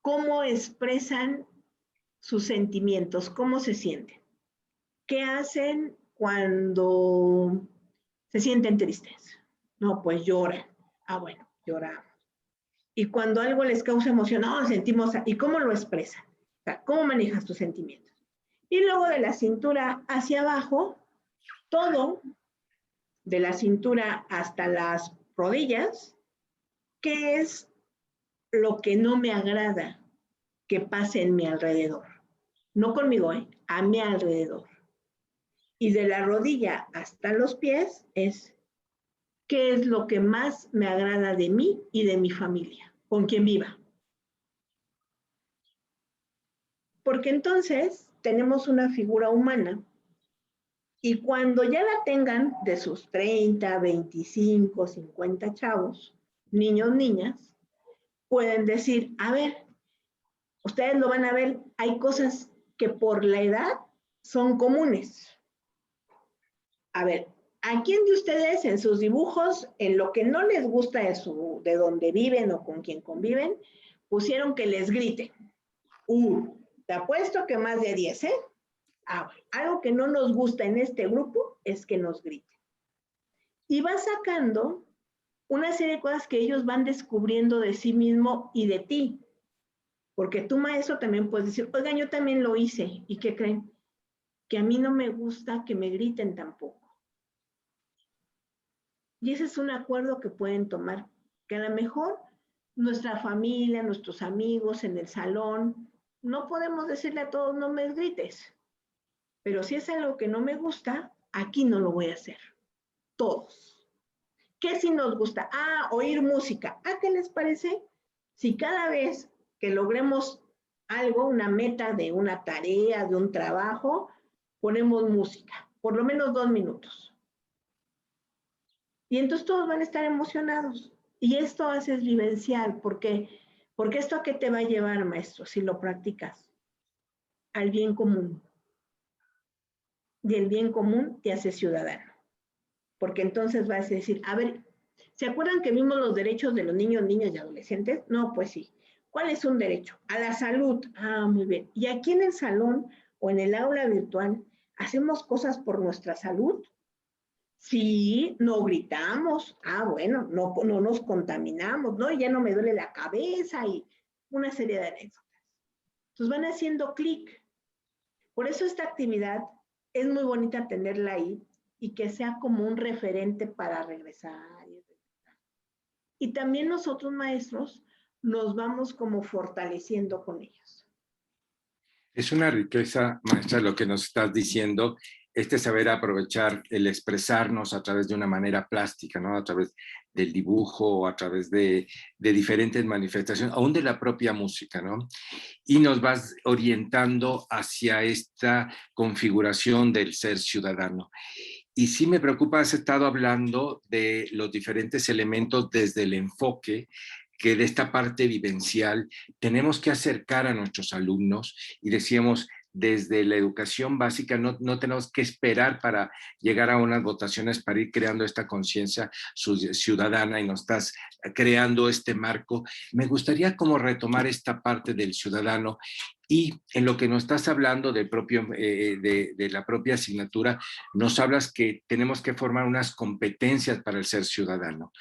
cómo expresan sus sentimientos, cómo se sienten. ¿Qué hacen cuando se sienten tristes? No, pues lloran. Ah, bueno, lloramos. Y cuando algo les causa emoción, no, sentimos, ¿y cómo lo expresan? O sea, ¿cómo manejas tus sentimientos? Y luego de la cintura hacia abajo, todo de la cintura hasta las rodillas, ¿qué es lo que no me agrada que pase en mi alrededor? No conmigo, a mi alrededor. Y de la rodilla hasta los pies es qué es lo que más me agrada de mí y de mi familia, con quien viva. Porque entonces tenemos una figura humana y cuando ya la tengan de sus 30, 25, 50 chavos, niños, niñas, pueden decir, a ver, ustedes lo van a ver, hay cosas que por la edad son comunes. A ver, ¿a quién de ustedes en sus dibujos, en lo que no les gusta de donde viven o con quien conviven, pusieron que les griten? Te apuesto que más de 10, ¿eh? Algo que no nos gusta en este grupo es que nos griten. Y va sacando una serie de cosas que ellos van descubriendo de sí mismo y de ti. Porque tú, maestro, también puedes decir, oigan, yo también lo hice. ¿Y qué creen? Que a mí no me gusta que me griten tampoco. Y ese es un acuerdo que pueden tomar, que a lo mejor nuestra familia, nuestros amigos en el salón, no podemos decirle a todos, no me grites. Pero si es algo que no me gusta, aquí no lo voy a hacer. Todos. ¿Qué si nos gusta? Ah, oír música. ¿A qué les parece? Si cada vez que logremos algo, una meta de una tarea, de un trabajo, ponemos música, por lo menos 2 minutos. Y entonces todos van a estar emocionados. Y esto haces vivencial, porque esto a qué te va a llevar, maestro, si lo practicas, al bien común. Y el bien común te hace ciudadano. Porque entonces vas a decir, a ver, ¿se acuerdan que vimos los derechos de los niños, niñas y adolescentes? No, pues sí. ¿Cuál es un derecho? A la salud. Ah, muy bien. Y aquí en el salón o en el aula virtual, ¿hacemos cosas por nuestra salud? Sí, no gritamos. Ah, bueno, no nos contaminamos, ¿no? Ya no me duele la cabeza y una serie de anécdotas. Entonces van haciendo clic. Por eso esta actividad es muy bonita tenerla ahí y que sea como un referente para regresar. Y también nosotros, maestros, nos vamos como fortaleciendo con ellos. Es una riqueza, maestra, lo que nos estás diciendo, este saber aprovechar el expresarnos a través de una manera plástica, ¿no? A través del dibujo, a través de diferentes manifestaciones, aún de la propia música, ¿no? Y nos vas orientando hacia esta configuración del ser ciudadano. Y sí me preocupa, has estado hablando de los diferentes elementos desde el enfoque que de esta parte vivencial tenemos que acercar a nuestros alumnos y decíamos, desde la educación básica no tenemos que esperar para llegar a unas votaciones para ir creando esta conciencia ciudadana y nos estás creando este marco. Me gustaría como retomar esta parte del ciudadano y en lo que nos estás hablando del propio, de la propia asignatura, nos hablas que tenemos que formar unas competencias para el ser ciudadano.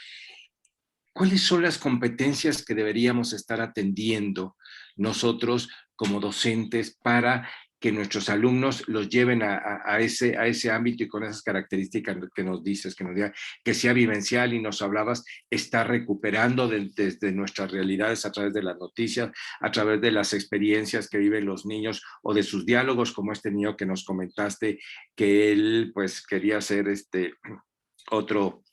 ¿Cuáles son las competencias que deberíamos estar atendiendo nosotros como docentes para que nuestros alumnos los lleven a ese ámbito y con esas características que nos dices, que nos diga que sea vivencial y nos hablabas, está recuperando desde nuestras realidades a través de las noticias, a través de las experiencias que viven los niños o de sus diálogos, como este niño que nos comentaste que él pues quería ser otro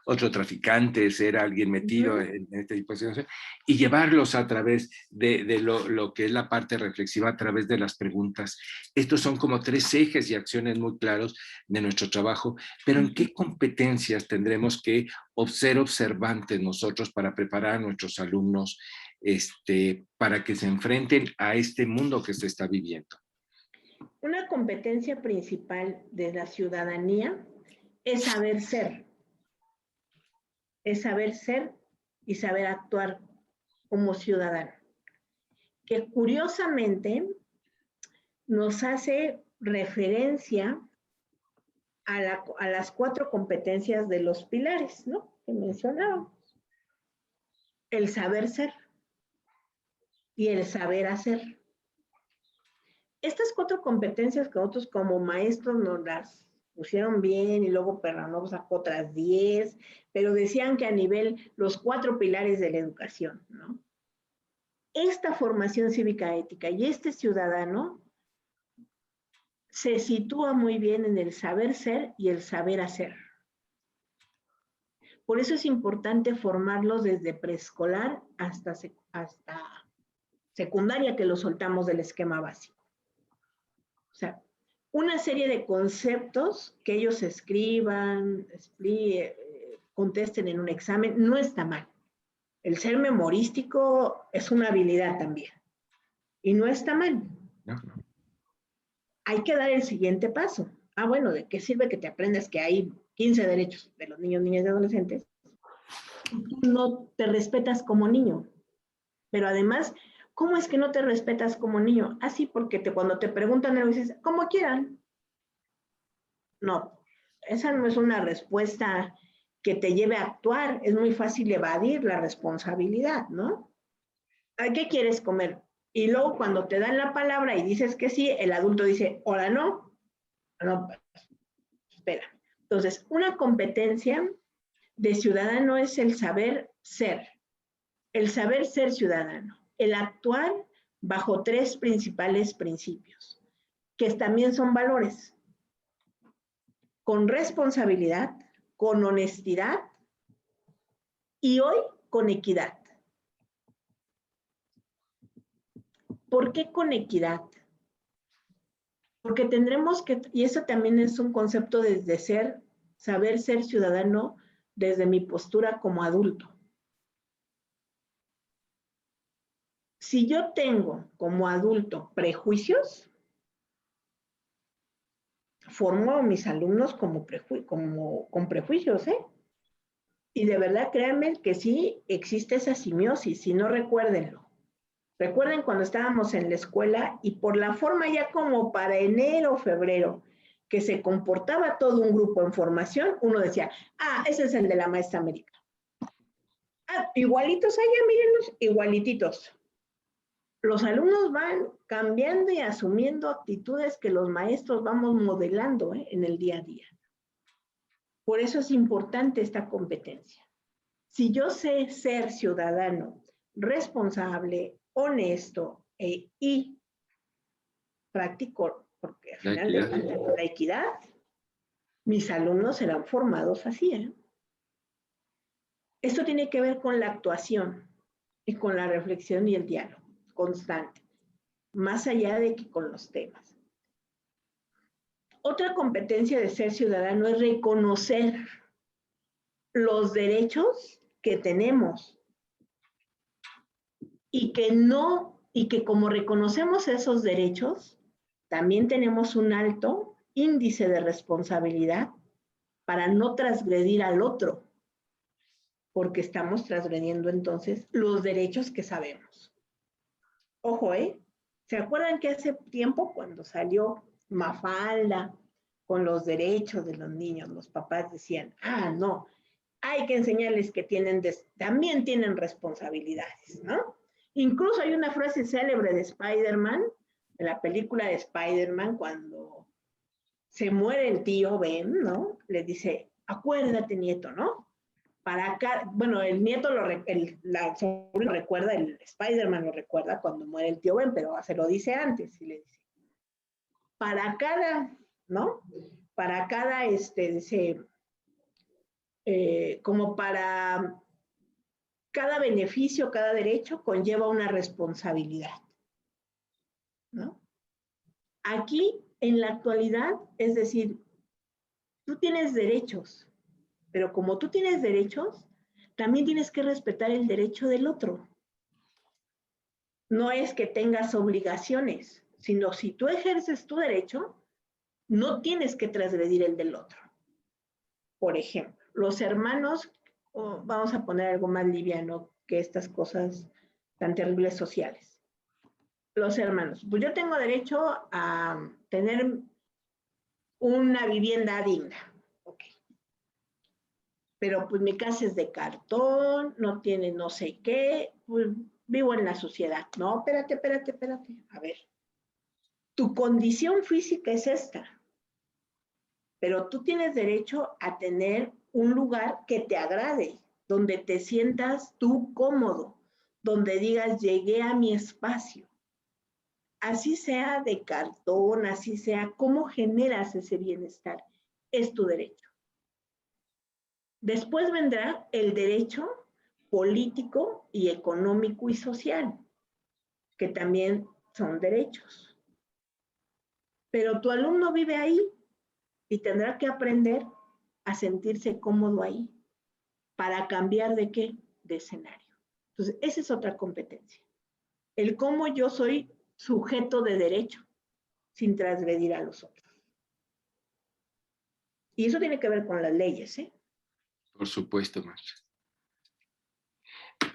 otro traficante, ser alguien metido en este tipo de situaciones, y llevarlos a través de lo que es la parte reflexiva, a través de las preguntas. Estos son como 3 ejes y acciones muy claros de nuestro trabajo, pero ¿en qué competencias tendremos que ser observantes nosotros para preparar a nuestros alumnos para que se enfrenten a este mundo que se está viviendo? Una competencia principal de la ciudadanía es saber ser. Es saber ser y saber actuar como ciudadano. Que curiosamente nos hace referencia a las 4 competencias de los pilares, ¿no? Que mencionábamos. El saber ser y el saber hacer. Estas 4 competencias que nosotros como maestros nos las pusieron bien y luego Perranov sacó otras 10, pero decían que a nivel los 4 pilares de la educación, ¿no? Esta formación cívica ética y este ciudadano se sitúa muy bien en el saber ser y el saber hacer. Por eso es importante formarlos desde preescolar hasta secundaria, que lo soltamos del esquema básico. O sea, una serie de conceptos que ellos escriban, contesten en un examen, no está mal. El ser memorístico es una habilidad también. Y no está mal. No. Hay que dar el siguiente paso. Ah, bueno, ¿de qué sirve que te aprendas que hay 15 derechos de los niños, niñas y adolescentes? Tú no te respetas como niño. Pero además, ¿cómo es que no te respetas como niño? Así porque cuando te preguntan, le dices, como quieran. No, esa no es una respuesta que te lleve a actuar. Es muy fácil evadir la responsabilidad, ¿no? ¿a qué quieres comer? Y luego cuando te dan la palabra y dices que sí, el adulto dice, ahora no, no, espera. Entonces, una competencia de ciudadano es el saber ser ciudadano, el actuar bajo tres principales principios, que también son valores, con responsabilidad, con honestidad y hoy con equidad. ¿Por qué con equidad? Porque tendremos que, y eso también es un concepto desde saber ser ciudadano desde mi postura como adulto. Si yo tengo como adulto prejuicios, formo a mis alumnos con prejuicios, ¿eh? Y de verdad, créanme que sí existe esa simiosis, si no, recuérdenlo. Recuerden cuando estábamos en la escuela y por la forma ya como para enero o febrero, que se comportaba todo un grupo en formación, uno decía, ese es el de la maestra América. Igualitos allá, mírenlos, igualititos. Los alumnos van cambiando y asumiendo actitudes que los maestros vamos modelando en el día a día. Por eso es importante esta competencia. Si yo sé ser ciudadano responsable, honesto y práctico, porque al final de cuentas la equidad, mis alumnos serán formados así. Esto tiene que ver con la actuación y con la reflexión y el diálogo constante, más allá de que con los temas. Otra competencia de ser ciudadano es reconocer los derechos que tenemos y que como reconocemos esos derechos, también tenemos un alto índice de responsabilidad para no transgredir al otro, porque estamos transgrediendo entonces los derechos que sabemos. Ojo, ¿se acuerdan que hace tiempo cuando salió Mafalda con los derechos de los niños, los papás decían, no, hay que enseñarles que también tienen responsabilidades, ¿no? Incluso hay una frase célebre de Spider-Man, de la película de Spider-Man, cuando se muere el tío Ben, ¿no? Le dice, acuérdate, nieto, ¿no? Para acá, bueno, el nieto la sobrina lo recuerda, el Spider-Man lo recuerda cuando muere el tío Ben, pero se lo dice antes y le dice, para cada, ¿no? Para cada, dice, como para cada beneficio, cada derecho conlleva una responsabilidad, ¿no? Aquí, en la actualidad, es decir, tú tienes derechos, pero como tú tienes derechos, también tienes que respetar el derecho del otro. No es que tengas obligaciones, sino si tú ejerces tu derecho, no tienes que transgredir el del otro. Por ejemplo, los hermanos, vamos a poner algo más liviano que estas cosas tan terribles sociales. Los hermanos, pues yo tengo derecho a tener una vivienda digna, ok. Pero pues mi casa es de cartón, no tiene no sé qué, pues vivo en la sociedad. No, espérate. A ver, tu condición física es esta, pero tú tienes derecho a tener un lugar que te agrade, donde te sientas tú cómodo, donde digas, llegué a mi espacio. Así sea de cartón, así sea, ¿cómo generas ese bienestar? Es tu derecho. Después vendrá el derecho político y económico y social, que también son derechos. Pero tu alumno vive ahí y tendrá que aprender a sentirse cómodo ahí para cambiar de qué? De escenario. Entonces, esa es otra competencia. El cómo yo soy sujeto de derecho sin transgredir a los otros. Y eso tiene que ver con las leyes, ¿eh? Por supuesto, maestra.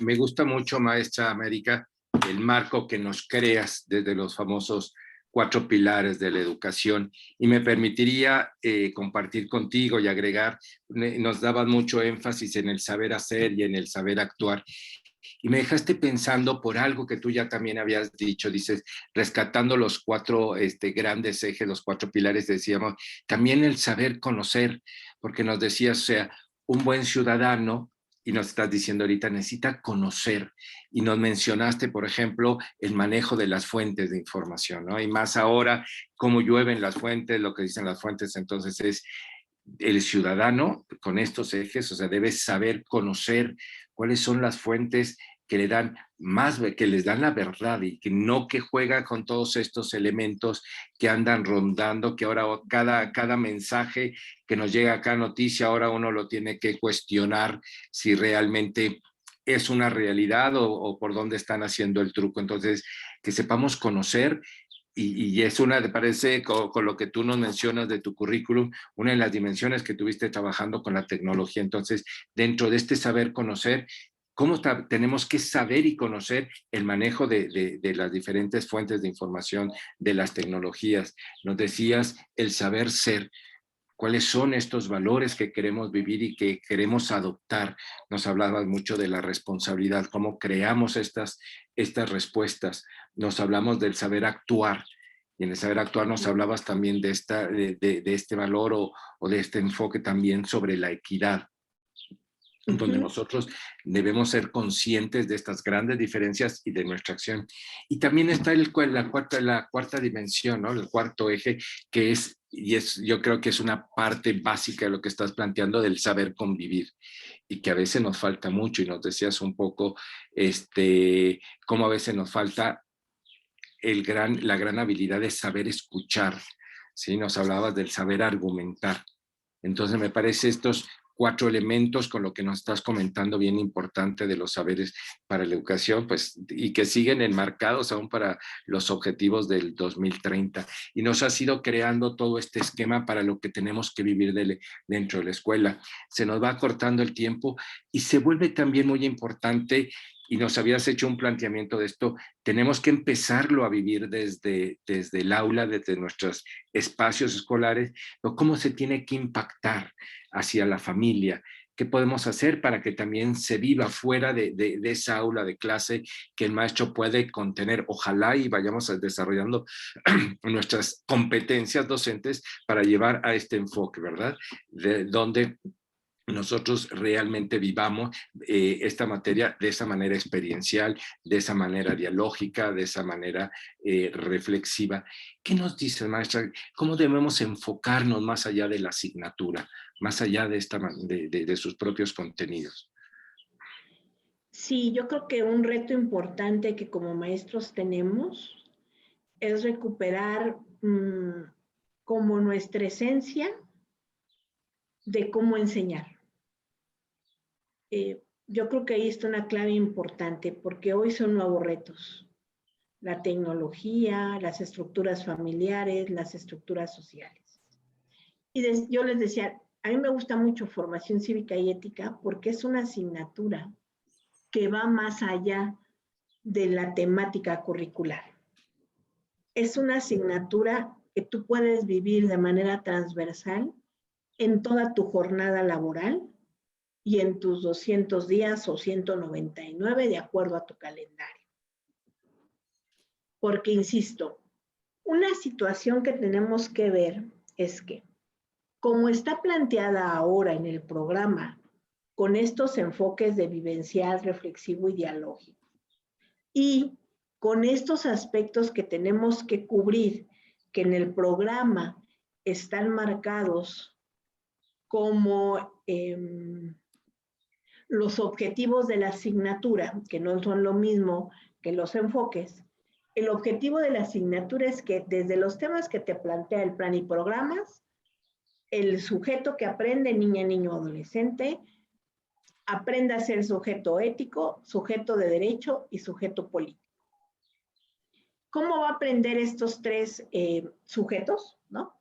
Me gusta mucho, maestra América, el marco que nos creas desde los famosos 4 pilares de la educación, y me permitiría compartir contigo y agregar, nos daban mucho énfasis en el saber hacer y en el saber actuar, Y me dejaste pensando por algo que tú ya también habías dicho, dices, rescatando los cuatro grandes ejes, los cuatro pilares, decíamos, también el saber conocer, porque nos decías, o sea, un buen ciudadano, y nos estás diciendo ahorita, necesita conocer. Y nos mencionaste, por ejemplo, el manejo de las fuentes de información, ¿no? Y más ahora, cómo llueven las fuentes, lo que dicen las fuentes, entonces es el ciudadano con estos ejes, o sea, debe saber conocer cuáles son las fuentes que le dan más, que les dan la verdad y que no que juega con todos estos elementos que andan rondando, que ahora cada mensaje que nos llega, cada noticia, ahora uno lo tiene que cuestionar si realmente es una realidad o por dónde están haciendo el truco. Entonces, que sepamos conocer y es una, te parece, con lo que tú nos mencionas de tu currículum, una de las dimensiones que tuviste trabajando con la tecnología. Entonces, dentro de este saber conocer, ¿cómo tenemos que saber y conocer el manejo de las diferentes fuentes de información de las tecnologías? Nos decías el saber ser. ¿Cuáles son estos valores que queremos vivir y que queremos adoptar? Nos hablabas mucho de la responsabilidad, cómo creamos estas respuestas. Nos hablamos del saber actuar. Y en el saber actuar nos hablabas también de este valor o de este enfoque también sobre la equidad, donde nosotros debemos ser conscientes de estas grandes diferencias y de nuestra acción. Y también está la cuarta dimensión, ¿no? El cuarto eje, que yo creo que es una parte básica de lo que estás planteando del saber convivir y que a veces nos falta mucho, y nos decías un poco cómo a veces nos falta la gran habilidad de saber escuchar, ¿sí? Nos hablabas del saber argumentar. Entonces me parece estos cuatro elementos con lo que nos estás comentando bien importante de los saberes para la educación, pues, y que siguen enmarcados aún para los objetivos del 2030. Y nos has ido creando todo este esquema para lo que tenemos que vivir dentro de la escuela. Se nos va cortando el tiempo y se vuelve también muy importante, y nos habías hecho un planteamiento de esto, tenemos que empezarlo a vivir desde el aula, desde nuestros espacios escolares, o cómo se tiene que impactar hacia la familia. ¿Qué podemos hacer para que también se viva fuera de esa aula de clase que el maestro puede contener? Ojalá y vayamos desarrollando nuestras competencias docentes para llevar a este enfoque, ¿verdad? Donde nosotros realmente vivamos esta materia de esa manera experiencial, de esa manera dialógica, de esa manera reflexiva. ¿Qué nos dice, maestra? ¿Cómo debemos enfocarnos más allá de la asignatura, más allá de sus propios contenidos? Sí, yo creo que un reto importante que como maestros tenemos es recuperar como nuestra esencia de cómo enseñar. Yo creo que ahí está una clave importante porque hoy son nuevos retos. La tecnología, las estructuras familiares, las estructuras sociales. Y yo les decía, a mí me gusta mucho formación cívica y ética porque es una asignatura que va más allá de la temática curricular. Es una asignatura que tú puedes vivir de manera transversal en toda tu jornada laboral y en tus 200 días o 199 de acuerdo a tu calendario. Porque, insisto, una situación que tenemos que ver es que, como está planteada ahora en el programa, con estos enfoques de vivencial, reflexivo y dialógico, y con estos aspectos que tenemos que cubrir, que en el programa están marcados como los objetivos de la asignatura, que no son lo mismo que los enfoques. El objetivo de la asignatura es que desde los temas que te plantea el plan y programas, el sujeto que aprende, niña, niño, adolescente, aprenda a ser sujeto ético, sujeto de derecho y sujeto político. ¿Cómo va a aprender estos tres sujetos? ¿No?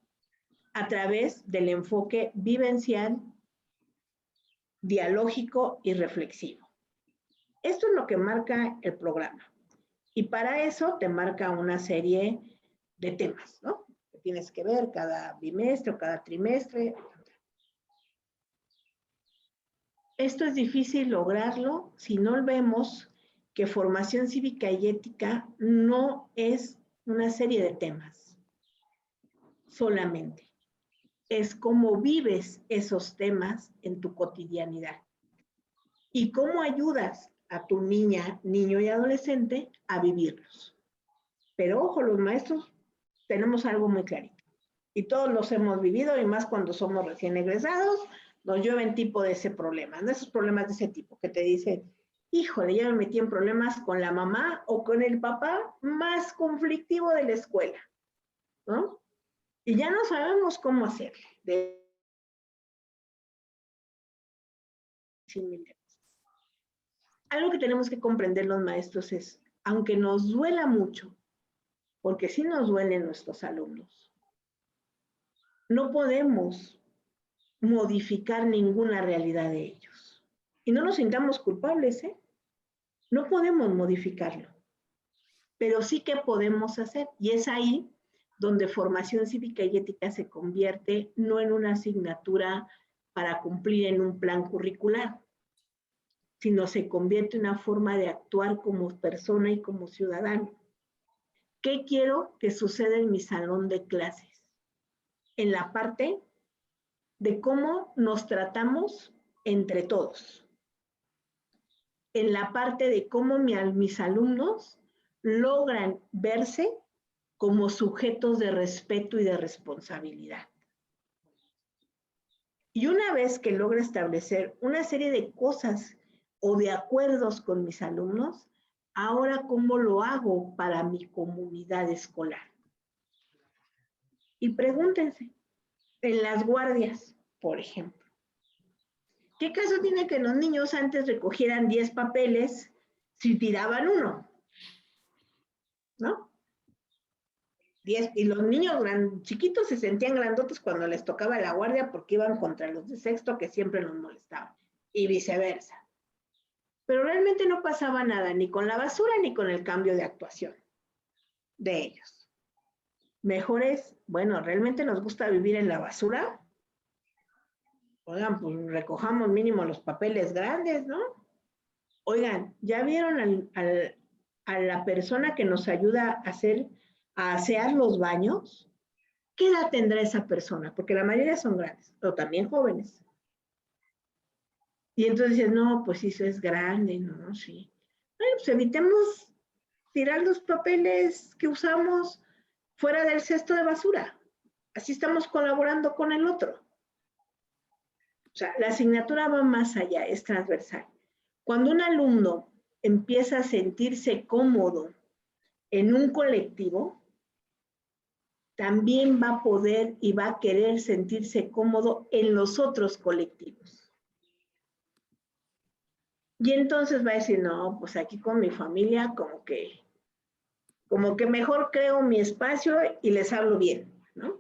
A través del enfoque vivencial, dialógico y reflexivo. Esto es lo que marca el programa. Y para eso te marca una serie de temas, ¿no? Que tienes que ver cada bimestre o cada trimestre. Esto es difícil lograrlo si no vemos que formación cívica y ética no es una serie de temas solamente. Es cómo vives esos temas en tu cotidianidad y cómo ayudas a tu niña, niño y adolescente a vivirlos. Pero ojo, los maestros tenemos algo muy clarito y todos los hemos vivido, y más cuando somos recién egresados, nos llueven tipo de ese problema, ¿no? Esos problemas de ese tipo que te dicen, híjole, ya me metí en problemas con la mamá o con el papá más conflictivo de la escuela, ¿no? Y ya no sabemos cómo hacerle. Algo que tenemos que comprender los maestros es, aunque nos duela mucho, porque sí nos duelen nuestros alumnos, no podemos modificar ninguna realidad de ellos. Y no nos sintamos culpables, ¿eh? No podemos modificarlo, pero sí que podemos hacer. Y es ahí donde formación cívica y ética se convierte no en una asignatura para cumplir en un plan curricular, sino se convierte en una forma de actuar como persona y como ciudadano. ¿Qué quiero que suceda en mi salón de clases? En la parte de cómo nos tratamos entre todos. En la parte de cómo mis alumnos logran verse como sujetos de respeto y de responsabilidad. Y una vez que logro establecer una serie de cosas o de acuerdos con mis alumnos, ahora cómo lo hago para mi comunidad escolar. Y pregúntense, en las guardias, por ejemplo, ¿qué caso tiene que los niños antes recogieran 10 papeles si tiraban uno? ¿No? 10, y los niños chiquitos se sentían grandotes cuando les tocaba la guardia porque iban contra los de sexto que siempre los molestaban, y viceversa. Pero realmente no pasaba nada, ni con la basura ni con el cambio de actuación de ellos. Mejor es, bueno, ¿realmente nos gusta vivir en la basura? Oigan, pues recojamos mínimo los papeles grandes, ¿no? Oigan, ¿ya vieron a la persona que nos ayuda a asear los baños? ¿Qué edad tendrá esa persona? Porque la mayoría son grandes, pero también jóvenes. Y entonces dices, no, pues eso es grande, ¿no? Sí. Bueno, pues evitemos tirar los papeles que usamos fuera del cesto de basura. Así estamos colaborando con el otro. O sea, la asignatura va más allá, es transversal. Cuando un alumno empieza a sentirse cómodo en un colectivo, también va a poder y va a querer sentirse cómodo en los otros colectivos. Y entonces va a decir, no, pues aquí con mi familia como que mejor creo mi espacio y les hablo bien, ¿no?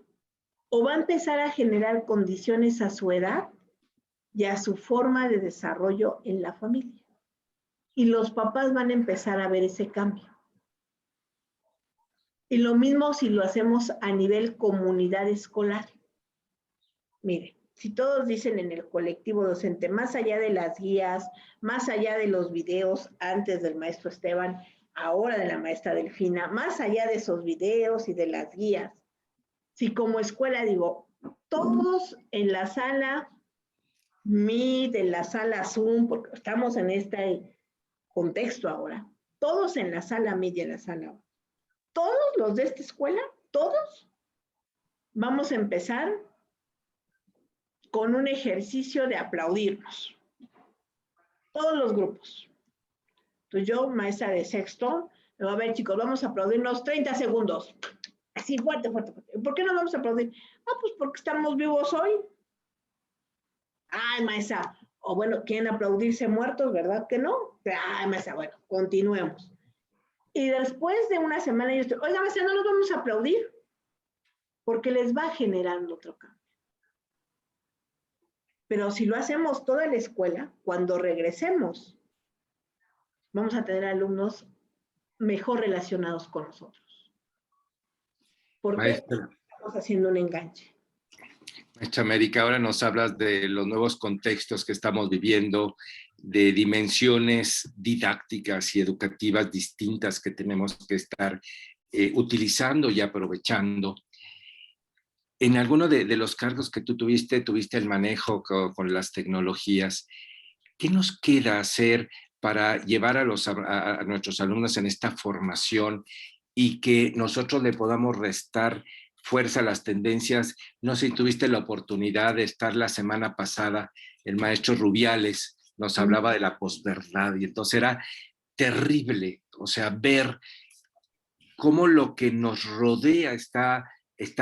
O va a empezar a generar condiciones a su edad y a su forma de desarrollo en la familia. Y los papás van a empezar a ver ese cambio. Y lo mismo si lo hacemos a nivel comunidad escolar. Mire, si todos dicen en el colectivo docente, más allá de las guías, más allá de los videos antes del maestro Esteban, ahora de la maestra Delfina, más allá de esos videos y de las guías, si como escuela digo, todos en la sala Meet, en la sala Zoom, porque estamos en este contexto ahora, todos en la sala Meet y en la sala, todos los de esta escuela, todos, vamos a empezar con un ejercicio de aplaudirnos. Todos los grupos. Entonces yo, maestra de sexto, me voy a ver, chicos, vamos a aplaudirnos 30 segundos. Así, fuerte, fuerte, fuerte. ¿Por qué nos vamos a aplaudir? Ah, pues porque estamos vivos hoy. Ay, maestra. O bueno, ¿quieren aplaudirse muertos, verdad que no? Ay, maestra, bueno, continuemos. Y después de una semana, yo estoy, oiga, maestra, no nos vamos a aplaudir, porque les va generando otro cambio. Pero si lo hacemos toda la escuela, cuando regresemos, vamos a tener alumnos mejor relacionados con nosotros. ¿Por qué? Maestra, Estamos haciendo un enganche. Maestra América, ahora nos hablas de los nuevos contextos que estamos viviendo de dimensiones didácticas y educativas distintas que tenemos que estar utilizando y aprovechando. En alguno de los cargos que tú tuviste el manejo con las tecnologías. ¿Qué nos queda hacer para llevar a nuestros alumnos en esta formación y que nosotros le podamos restar fuerza a las tendencias? No sé si tuviste la oportunidad de estar la semana pasada, el maestro Rubiales nos hablaba de la posverdad y entonces era terrible, o sea, ver cómo lo que nos rodea está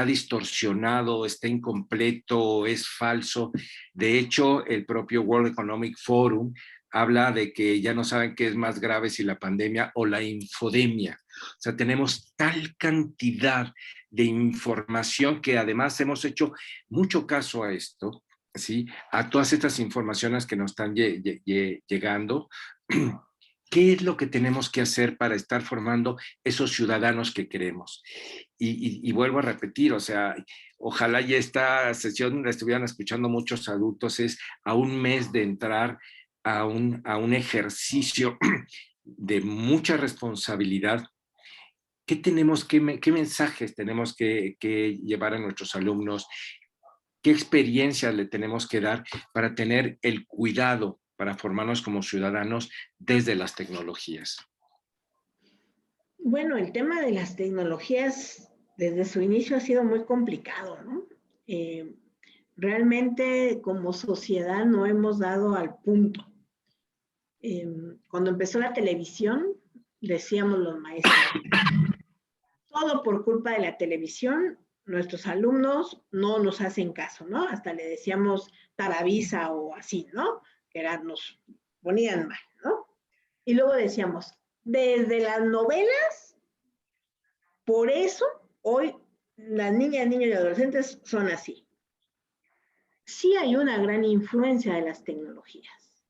distorsionado, está incompleto, es falso. De hecho, el propio World Economic Forum habla de que ya no saben qué es más grave, si la pandemia o la infodemia. O sea, tenemos tal cantidad de información que además hemos hecho mucho caso a esto, ¿sí? A todas estas informaciones que nos están llegando. ¿Qué es lo que tenemos que hacer para estar formando esos ciudadanos que queremos? Y vuelvo a repetir, o sea, ojalá ya esta sesión la estuvieran escuchando muchos adultos, es a un mes de entrar a un ejercicio de mucha responsabilidad. ¿Qué mensajes tenemos que llevar a nuestros alumnos? ¿Qué experiencias le tenemos que dar para tener el cuidado, para formarnos como ciudadanos desde las tecnologías? Bueno, el tema de las tecnologías desde su inicio ha sido muy complicado, ¿no? Eh, Realmente como sociedad no hemos dado al punto. Cuando empezó la televisión, decíamos los maestros, todo por culpa de la televisión, nuestros alumnos no nos hacen caso, ¿no? Hasta le decíamos taravisa o así, ¿no? Que era, nos ponían mal, ¿no? Y luego decíamos, desde las novelas, por eso hoy las niñas, niños y adolescentes son así. Sí hay una gran influencia de las tecnologías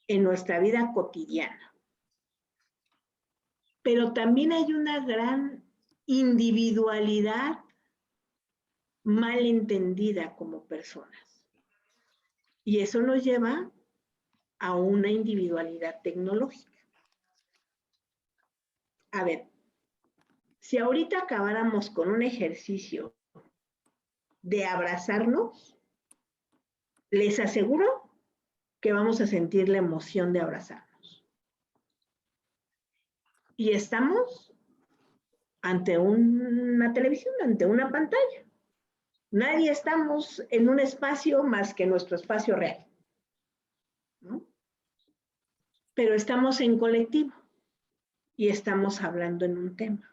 en nuestra vida cotidiana, pero también hay una gran individualidad mal entendida como personas. Y eso nos lleva a una individualidad tecnológica. A ver, si ahorita acabáramos con un ejercicio de abrazarnos, les aseguro que vamos a sentir la emoción de abrazarnos. Y estamos ante una televisión, ante una pantalla. Nadie estamos en un espacio más que nuestro espacio real, ¿no? Pero estamos en colectivo y estamos hablando en un tema.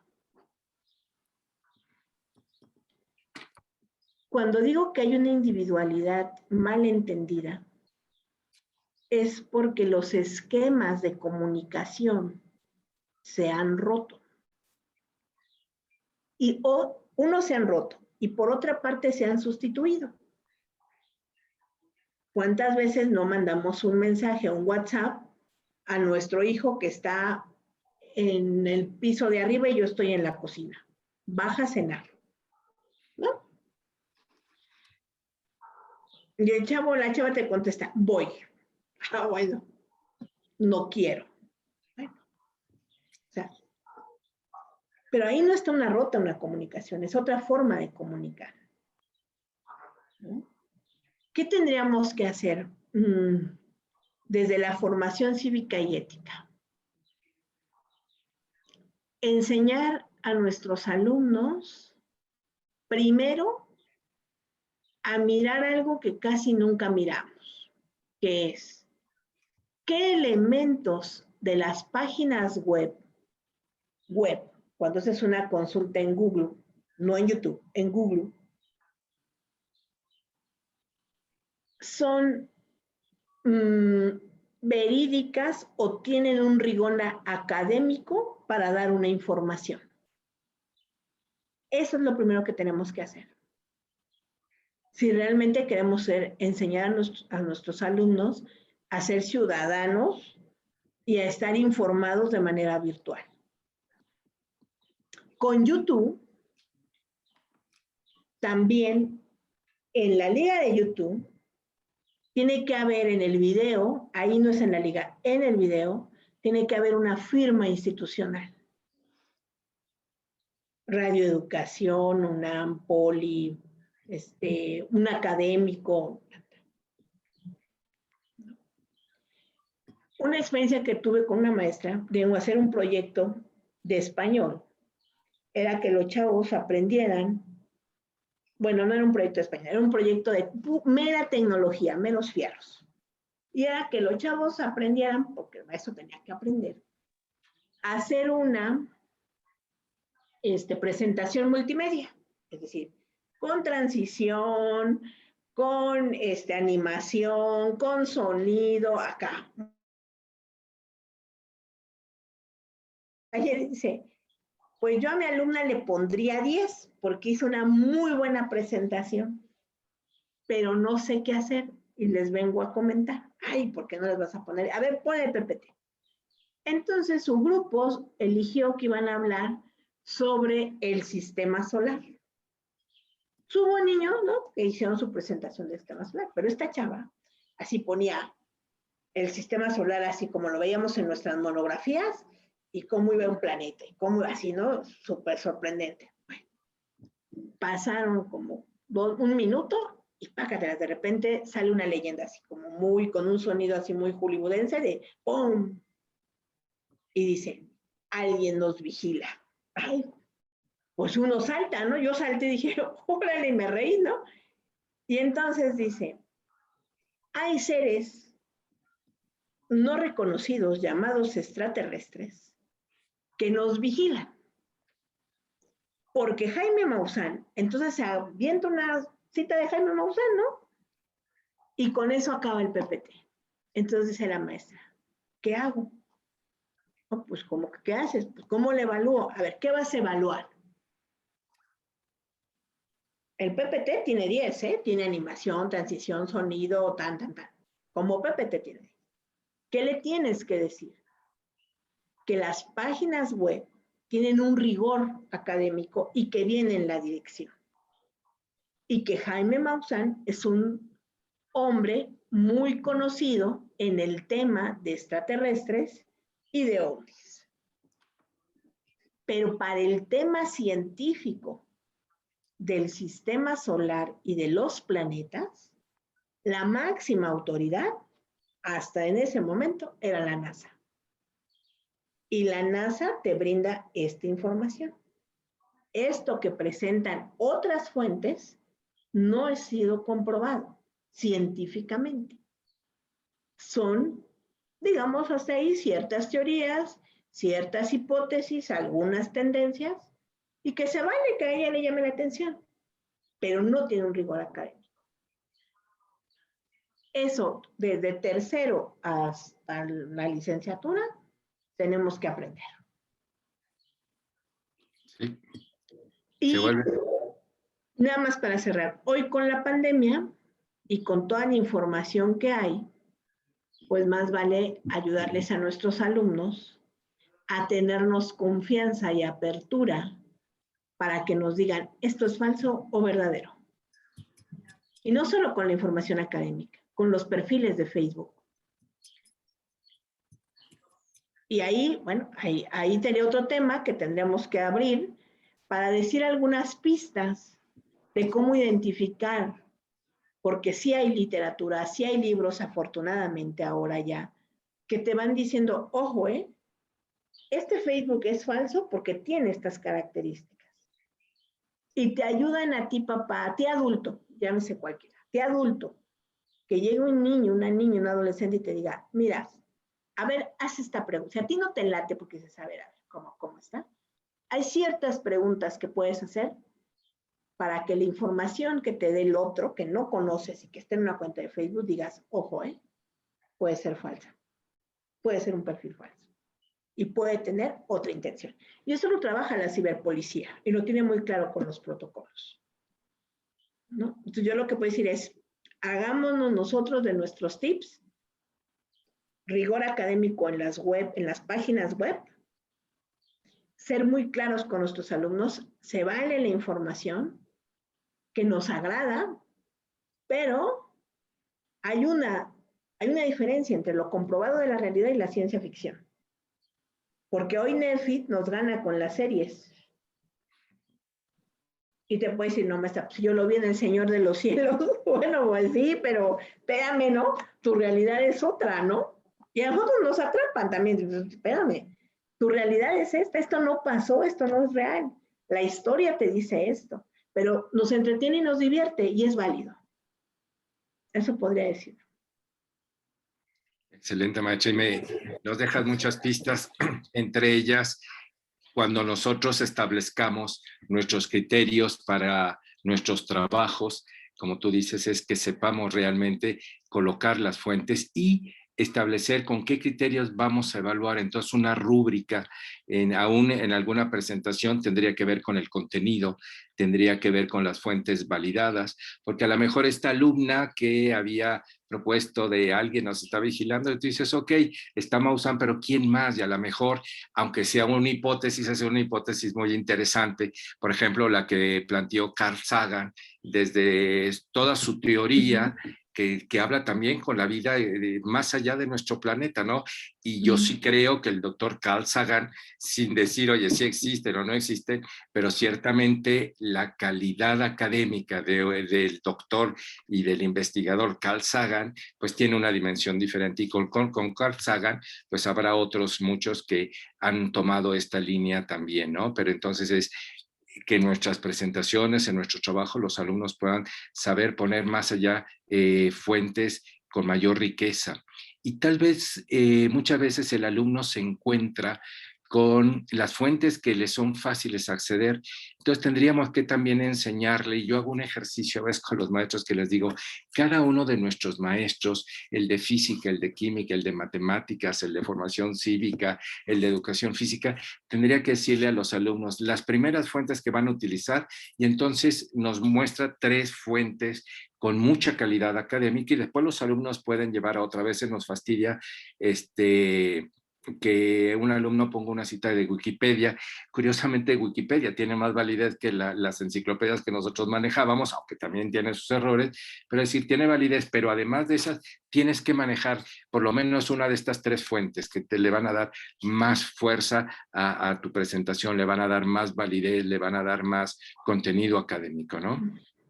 Cuando digo que hay una individualidad mal entendida, es porque los esquemas de comunicación se han roto. Y unos se han roto y por otra parte se han sustituido. ¿Cuántas veces no mandamos un mensaje, un WhatsApp a nuestro hijo que está en el piso de arriba y yo estoy en la cocina? Baja a cenar, ¿no? Y el chavo, la chava te contesta, voy. Ah, bueno, no quiero. Bueno, o sea, pero ahí no está una rota, una comunicación, es otra forma de comunicar, ¿no? ¿Qué tendríamos que hacer desde la formación cívica y ética? Enseñar a nuestros alumnos, primero, a mirar algo que casi nunca miramos, que es, ¿qué elementos de las páginas web, cuando haces una consulta en Google, no en YouTube, en Google, son verídicas o tienen un rigor académico para dar una información? Eso es lo primero que tenemos que hacer. Si realmente queremos enseñar a nuestros alumnos a ser ciudadanos y a estar informados de manera virtual. Con YouTube, también en la liga de YouTube, tiene que haber en el video, ahí no es en la liga, en el video, tiene que haber una firma institucional. Radio Educación, UNAM, Poli, un académico. Una experiencia que tuve con una maestra de hacer un proyecto de español era que los chavos aprendieran, bueno, no era un proyecto de español, era un proyecto de mera tecnología, menos fierros. Y era que los chavos aprendieran, porque el maestro tenía que aprender, a hacer una presentación multimedia, es decir, con transición, con animación, con sonido, acá. Ayer dice, pues yo a mi alumna le pondría 10 porque hizo una muy buena presentación, pero no sé qué hacer y les vengo a comentar. Ay, ¿por qué no les vas a poner? A ver, pon el PPT. Entonces su grupo eligió que iban a hablar sobre el sistema solar. Hubo niños, ¿no?, que hicieron su presentación del sistema solar, pero esta chava así ponía el sistema solar así como lo veíamos en nuestras monografías y cómo iba un planeta, y cómo así, ¿no? Súper sorprendente. Bueno, pasaron como un minuto y pácatelas, de repente sale una leyenda así como muy, con un sonido así muy hollywoodense de ¡pum! Y dice, alguien nos vigila. Ay, pues uno salta, ¿no? Yo salté y dije, órale, y me reí, ¿no? Y entonces dice, hay seres no reconocidos llamados extraterrestres que nos vigilan. Porque Jaime Maussan, entonces se avienta una cita de Jaime Maussan, ¿no? Y con eso acaba el PPT. Entonces dice la maestra, ¿qué hago? Oh, pues, ¿cómo que qué haces? Pues, ¿cómo le evalúo? A ver, ¿qué vas a evaluar? El PPT tiene 10, ¿eh? Tiene animación, transición, sonido, tan. Como PPT tiene. ¿Qué le tienes que decir? Que las páginas web tienen un rigor académico y que viene en la dirección. Y que Jaime Maussan es un hombre muy conocido en el tema de extraterrestres y de ovnis. Pero para el tema científico del sistema solar y de los planetas, la máxima autoridad, hasta en ese momento, era la NASA. Y la NASA te brinda esta información. Esto que presentan otras fuentes no ha sido comprobado científicamente. Son, digamos, hasta ahí ciertas teorías, ciertas hipótesis, algunas tendencias, y que se vale que a ella le llame la atención, pero no tiene un rigor académico. Eso, desde tercero hasta la licenciatura, tenemos que aprender. Sí. Y Se vuelve. nada más para cerrar, hoy con la pandemia y con toda la información que hay, pues más vale ayudarles a nuestros alumnos a tenernos confianza y apertura para que nos digan esto es falso o verdadero. Y no solo con la información académica, con los perfiles de Facebook. Y ahí, bueno, ahí tenía otro tema que tendríamos que abrir para decir algunas pistas de cómo identificar, porque sí hay literatura, sí hay libros, afortunadamente ahora ya, que te van diciendo, ojo, este Facebook es falso porque tiene estas características. Y te ayudan a ti, papá, a ti adulto, llámese cualquiera, a ti adulto, que llegue un niño, una niña, un adolescente y te diga, mira, a ver, haz esta pregunta. Si a ti no te late porque dices, a ver, ¿cómo está? Hay ciertas preguntas que puedes hacer para que la información que te dé el otro, que no conoces y que esté en una cuenta de Facebook, digas, ojo, puede ser falsa, puede ser un perfil falso y puede tener otra intención. Y eso lo trabaja la ciberpolicía y lo tiene muy claro con los protocolos, ¿no? Entonces yo lo que puedo decir es, hagámonos nosotros de nuestros tips, rigor académico en las web, en las páginas web, ser muy claros con nuestros alumnos, se vale la información que nos agrada, pero hay una diferencia entre lo comprobado de la realidad y la ciencia ficción. Porque hoy Netflix nos gana con las series. Y te puede decir, no, maestra, pues yo lo vi en El Señor de los Cielos. Bueno, pues sí, pero espérame, ¿no? Tu realidad es otra, ¿no? Y a nosotros nos atrapan también. Espérame, tu realidad es esta, esto no pasó, esto no es real. La historia te dice esto, pero nos entretiene y nos divierte y es válido. Eso podría decir. Excelente, maestra. Y nos dejas muchas pistas, entre ellas, cuando nosotros establezcamos nuestros criterios para nuestros trabajos, como tú dices, es que sepamos realmente colocar las fuentes y establecer con qué criterios vamos a evaluar. Entonces, una rúbrica, aún en alguna presentación, tendría que ver con el contenido, tendría que ver con las fuentes validadas, porque a lo mejor esta alumna que había propuesto de alguien nos está vigilando, y tú dices, ok, está Maussan, pero ¿quién más? Y a lo mejor, aunque sea una hipótesis, es una hipótesis muy interesante, por ejemplo, la que planteó Carl Sagan desde toda su teoría, que habla también con la vida más allá de nuestro planeta, ¿no? Y yo sí creo que el doctor Carl Sagan, sin decir, oye, sí existen o no existen, pero ciertamente la calidad académica del doctor y del investigador Carl Sagan, pues tiene una dimensión diferente. Y con Carl Sagan, pues habrá otros muchos que han tomado esta línea también, ¿no? Pero entonces es que en nuestras presentaciones, en nuestro trabajo, los alumnos puedan saber poner más allá fuentes con mayor riqueza. Y tal vez muchas veces el alumno se encuentra con las fuentes que le son fáciles a acceder. Entonces tendríamos que también enseñarle, y yo hago un ejercicio a veces con los maestros que les digo, cada uno de nuestros maestros, el de física, el de química, el de matemáticas, el de formación cívica, el de educación física, tendría que decirle a los alumnos las primeras fuentes que van a utilizar y entonces nos muestra 3 fuentes con mucha calidad académica y después los alumnos pueden llevar a otra vez, nos fastidia que un alumno ponga una cita de Wikipedia. Curiosamente, Wikipedia tiene más validez que las enciclopedias que nosotros manejábamos, aunque también tiene sus errores, pero es decir, tiene validez, pero además de esas, tienes que manejar por lo menos una de estas 3 fuentes que le van a dar más fuerza a tu presentación, le van a dar más validez, le van a dar más contenido académico, ¿no?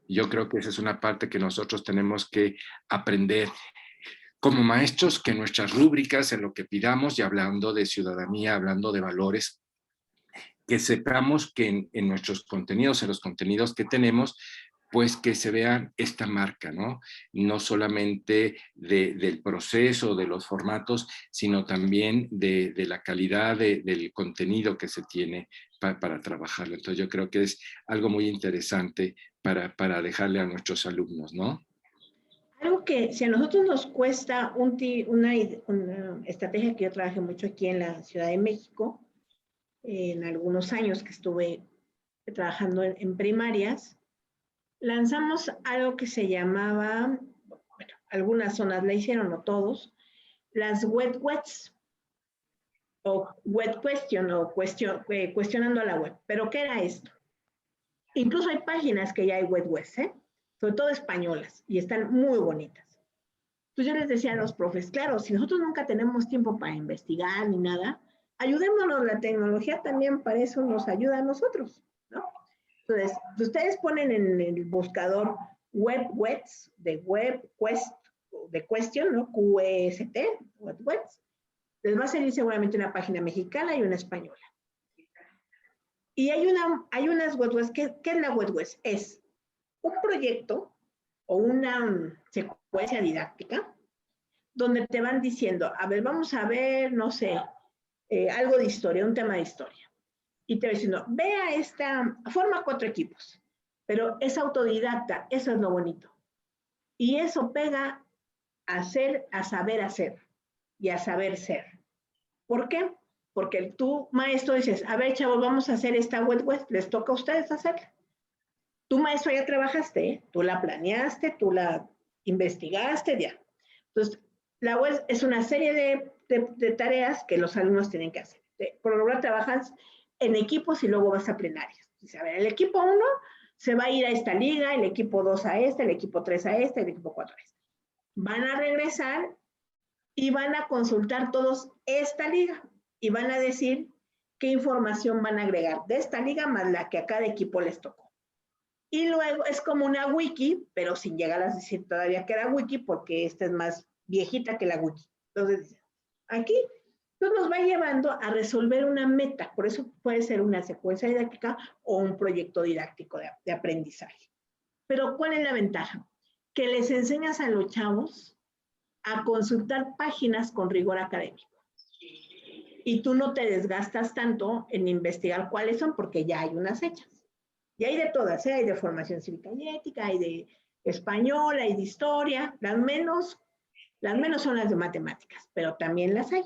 Yo creo que esa es una parte que nosotros tenemos que aprender como maestros, que nuestras rúbricas en lo que pidamos, y hablando de ciudadanía, hablando de valores, que sepamos que en nuestros contenidos, en los contenidos que tenemos, pues que se vea esta marca, ¿no? No solamente del proceso, de los formatos, sino también de la calidad del contenido que se tiene para trabajarlo. Entonces yo creo que es algo muy interesante para dejarle a nuestros alumnos, ¿no? Algo que si a nosotros nos cuesta una estrategia que yo trabajé mucho aquí en la Ciudad de México, en algunos años que estuve trabajando en primarias, lanzamos algo que se llamaba, bueno, algunas zonas la hicieron, no todos, las wet wets o wet question o cuestionando a la web. ¿Pero qué era esto? Incluso hay páginas que ya hay wet wets, sobre todo españolas, y están muy bonitas. Entonces yo les decía a los profes, claro, si nosotros nunca tenemos tiempo para investigar ni nada, ayudémonos, la tecnología también para eso nos ayuda a nosotros, ¿no? Entonces, si ustedes ponen en el buscador web wets, de web quest, de question, ¿no? QEST, web wets, les va a salir seguramente una página mexicana y una española. Y hay unas web wets, ¿qué es la web wets? Es un proyecto o una secuencia didáctica donde te van diciendo, a ver, vamos a ver, no sé, algo de historia, un tema de historia. Y te va diciendo, vea forma 4 equipos, pero es autodidacta, eso es lo bonito. Y eso pega a saber hacer y a saber ser. ¿Por qué? Porque tú, maestro, dices, a ver, chavos, vamos a hacer esta web web, les toca a ustedes hacerla. Tú, maestro, ya trabajaste, ¿eh? Tú la planeaste, tú la investigaste, ya. Entonces, la web es una serie de tareas que los alumnos tienen que hacer. Por lo general trabajas en equipos y luego vas a plenarias. Dice, a ver, el equipo 1 se va a ir a esta liga, el equipo 2 a esta, el equipo 3 a esta, el equipo 4 a esta. van a regresar y van a consultar todos esta liga y van a decir qué información van a agregar de esta liga más la que a cada equipo les tocó. Y luego es como una wiki, pero sin llegar a decir todavía que era wiki, porque esta es más viejita que la wiki. Entonces, aquí nos va llevando a resolver una meta, por eso puede ser una secuencia didáctica o un proyecto didáctico de aprendizaje. Pero ¿cuál es la ventaja? Que les enseñas a los chavos a consultar páginas con rigor académico. Y tú no te desgastas tanto en investigar cuáles son, porque ya hay unas hechas. Y hay de todas, ¿eh? Hay de formación cívica y ética, hay de español, hay de historia, las menos son las de matemáticas, pero también las hay.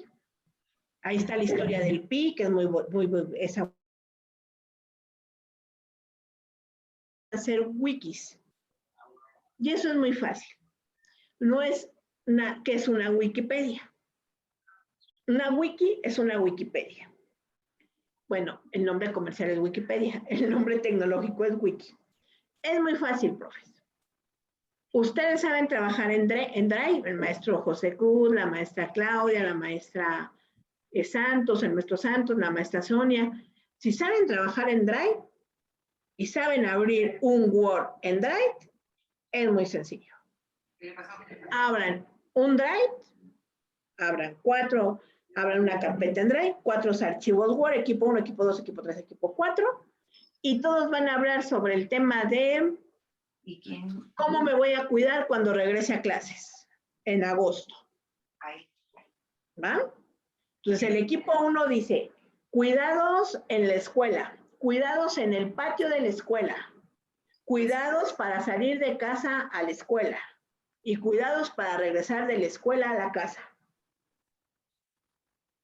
Ahí está la historia del PI, que es muy esa. Hacer wikis. Y eso es muy fácil. No es ¿qué es una Wikipedia? Una wiki es una Wikipedia. Bueno, el nombre comercial es Wikipedia, el nombre tecnológico es Wiki. Es muy fácil, profes. Ustedes saben trabajar en Drive, el maestro José Cruz, la maestra Claudia, la maestra Santos, el maestro Santos, la maestra Sonia. Si saben trabajar en Drive y saben abrir un Word en Drive, es muy sencillo. Abran un Drive, abran una carpeta en Drive, 4 archivos Word, equipo 1, equipo 2, equipo 3, equipo 4, y todos van a hablar sobre el tema de cómo me voy a cuidar cuando regrese a clases en agosto. ¿Va? Entonces el equipo 1 dice, cuidados en la escuela, cuidados en el patio de la escuela, cuidados para salir de casa a la escuela y cuidados para regresar de la escuela a la casa.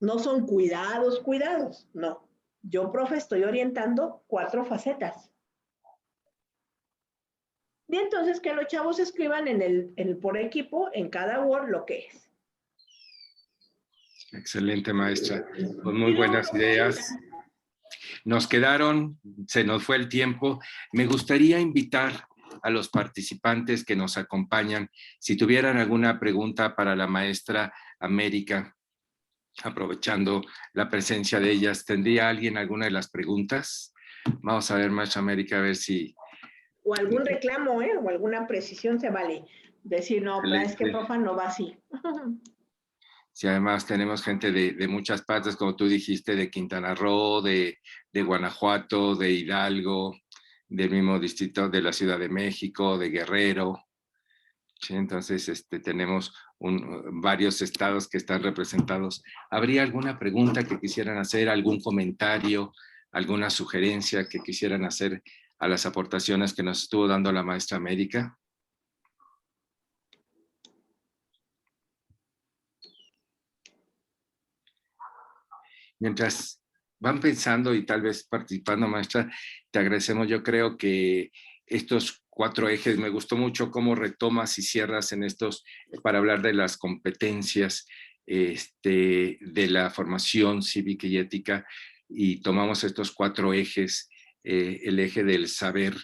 No son cuidados, no. Yo, profe, estoy orientando 4 facetas. Y entonces que los chavos escriban en el por equipo, en cada Word, lo que es. Excelente, maestra. Pues muy buenas ideas. Se nos fue el tiempo. Me gustaría invitar a los participantes que nos acompañan, si tuvieran alguna pregunta para la maestra América, aprovechando la presencia de ellas. ¿Tendría alguien alguna de las preguntas? Vamos a ver, maestra América, a ver si... O algún reclamo, o alguna precisión se vale. Decir, no, pero es que profa no va así. Si además tenemos gente de muchas partes, como tú dijiste, de Quintana Roo, de Guanajuato, de Hidalgo, del mismo distrito de la Ciudad de México, de Guerrero. ¿Sí? Entonces, tenemos varios estados que están representados. ¿Habría alguna pregunta que quisieran hacer, algún comentario, alguna sugerencia que quisieran hacer a las aportaciones que nos estuvo dando la maestra América? Mientras van pensando y tal vez participando, maestra, te agradecemos. Yo creo que estos 4 ejes, me gustó mucho cómo retomas y cierras en estos para hablar de las competencias de la formación cívica y ética, y tomamos estos 4 ejes, el eje del saber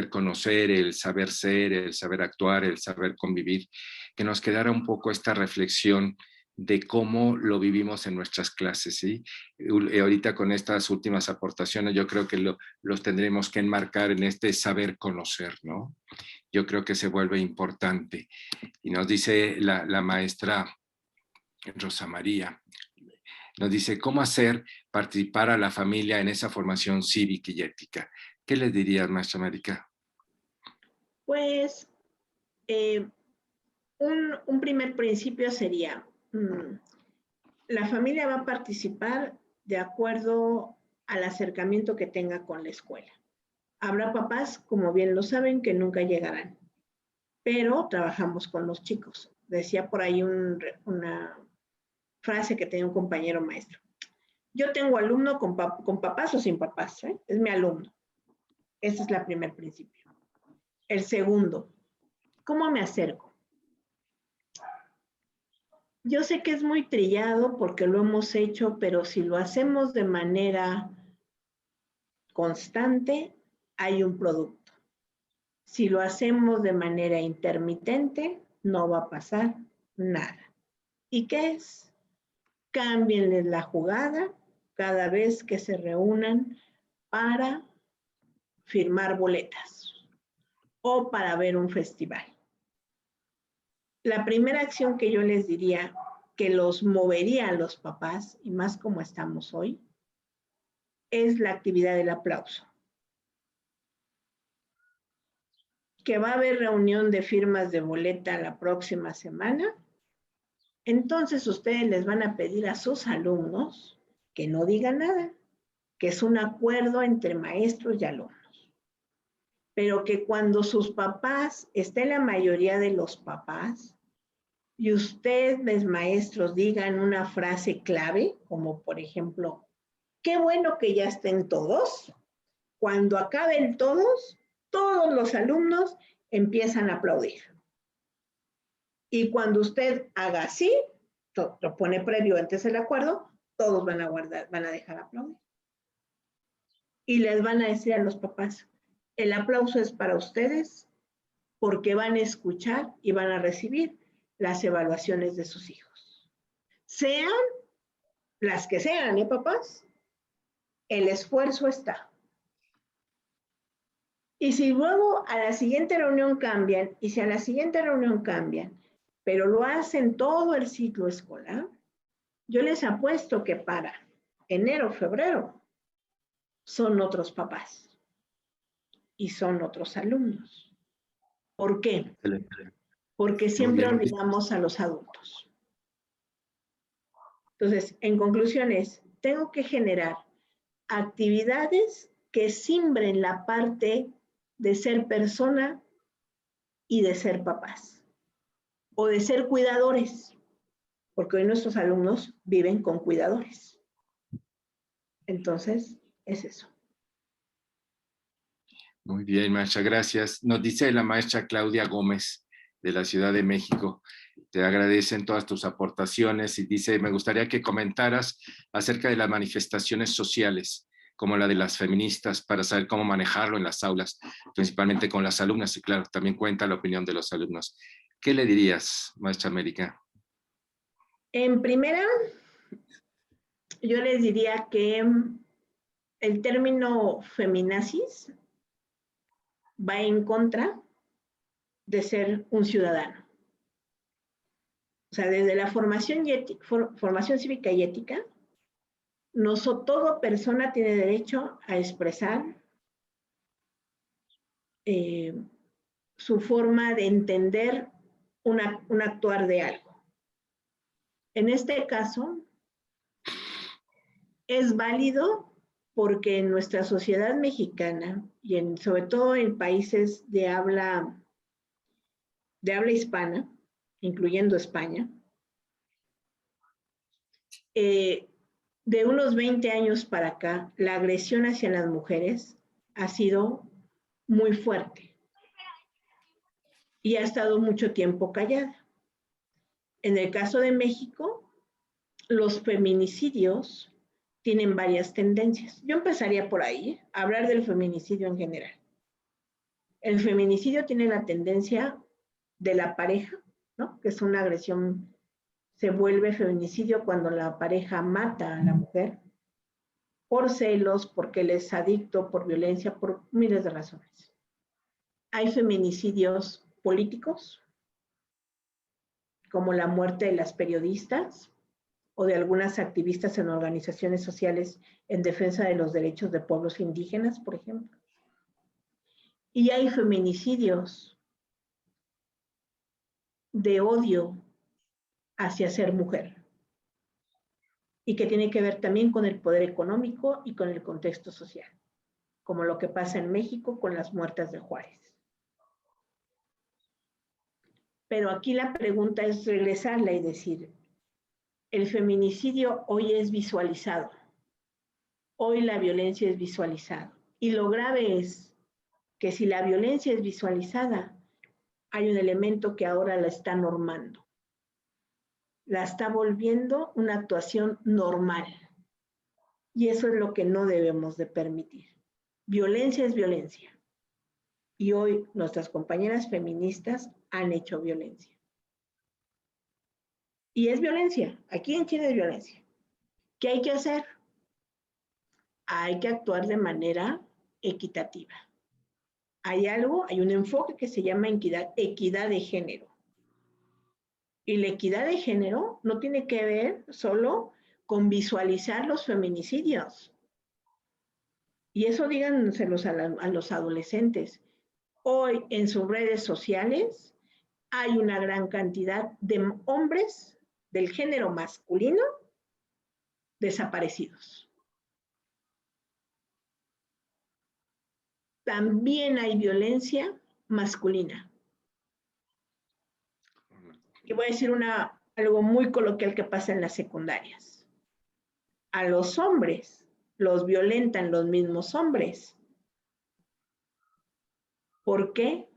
conocer, el saber ser, el saber actuar, el saber convivir, que nos quedara un poco esta reflexión de cómo lo vivimos en nuestras clases, ¿sí? Ahorita con estas últimas aportaciones yo creo que los tendremos que enmarcar en este saber conocer, ¿no? Yo creo que se vuelve importante. Y nos dice la maestra Rosa María, nos dice, ¿cómo hacer participar a la familia en esa formación cívica y ética? ¿Qué les dirías, maestra América? Pues, un primer principio sería, la familia va a participar de acuerdo al acercamiento que tenga con la escuela. Habrá papás, como bien lo saben, que nunca llegarán, pero trabajamos con los chicos. Decía por ahí una frase que tenía un compañero maestro. Yo tengo alumno con papás o sin papás, ¿eh? Es mi alumno. Ese es el primer principio. El segundo, ¿cómo me acerco? Yo sé que es muy trillado porque lo hemos hecho, pero si lo hacemos de manera constante, hay un producto. Si lo hacemos de manera intermitente, no va a pasar nada. ¿Y qué es? Cámbienles la jugada cada vez que se reúnan para firmar boletas o para ver un festival. La primera acción que yo les diría que los movería a los papás, y más como estamos hoy, es la actividad del aplauso. Que va a haber reunión de firmas de boleta la próxima semana, entonces ustedes les van a pedir a sus alumnos que no digan nada, que es un acuerdo entre maestros y alumnos. Pero que cuando sus papás, esté la mayoría de los papás, y ustedes, maestros, digan una frase clave, como por ejemplo, qué bueno que ya estén todos. Cuando acaben todos, todos los alumnos empiezan a aplaudir. Y cuando usted haga así, lo pone previo antes del acuerdo, todos van a dejar aplaudir. Y les van a decir a los papás, el aplauso es para ustedes porque van a escuchar y van a recibir las evaluaciones de sus hijos. Sean las que sean, papás? El esfuerzo está. Y si luego a la siguiente reunión cambian, y si a la siguiente reunión cambian, pero lo hacen todo el ciclo escolar, yo les apuesto que para enero, febrero, son otros papás y son otros alumnos. ¿Por qué? Porque siempre olvidamos a los adultos. Entonces, en conclusiones, tengo que generar actividades que simbren la parte de ser persona y de ser papás, o de ser cuidadores, porque hoy nuestros alumnos viven con cuidadores. Entonces, es eso. Muy bien, maestra, gracias. Nos dice la maestra Claudia Gómez, de la Ciudad de México. Te agradecen todas tus aportaciones y dice, me gustaría que comentaras acerca de las manifestaciones sociales, como la de las feministas, para saber cómo manejarlo en las aulas, principalmente con las alumnas, y claro, también cuenta la opinión de los alumnos. ¿Qué le dirías, maestra América? En primera, yo les diría que el término feminazis va en contra de ser un ciudadano. O sea, desde la formación cívica y ética, toda persona tiene derecho a expresar su forma de entender un actuar de algo. En este caso, es válido porque en nuestra sociedad mexicana y sobre todo en países de habla hispana, incluyendo España, de unos 20 años para acá, la agresión hacia las mujeres ha sido muy fuerte y ha estado mucho tiempo callada. En el caso de México, los feminicidios tienen varias tendencias. Yo empezaría por ahí, a hablar del feminicidio en general. El feminicidio tiene la tendencia de la pareja, ¿no? Que es una agresión, se vuelve feminicidio cuando la pareja mata a la mujer por celos, porque él es adicto, por violencia, por miles de razones. Hay feminicidios políticos, como la muerte de las periodistas o de algunas activistas en organizaciones sociales en defensa de los derechos de pueblos indígenas, por ejemplo. Y hay feminicidios de odio hacia ser mujer, y que tiene que ver también con el poder económico y con el contexto social, como lo que pasa en México con las muertas de Juárez. Pero aquí la pregunta es regresarla y decir, el feminicidio hoy es visualizado, hoy la violencia es visualizada, y lo grave es que si la violencia es visualizada, hay un elemento que ahora la está normando, la está volviendo una actuación normal. Y eso es lo que no debemos de permitir. Violencia es violencia. Y hoy nuestras compañeras feministas han hecho violencia. Y es violencia. Aquí en Chile es violencia. ¿Qué hay que hacer? Hay que actuar de manera equitativa. Hay un enfoque que se llama equidad de género. Y la equidad de género no tiene que ver solo con visualizar los feminicidios. Y eso díganselos a los adolescentes. Hoy en sus redes sociales hay una gran cantidad de hombres del género masculino desaparecidos. También hay violencia masculina. Y voy a decir algo muy coloquial que pasa en las secundarias. A los hombres los violentan los mismos hombres. ¿Por qué?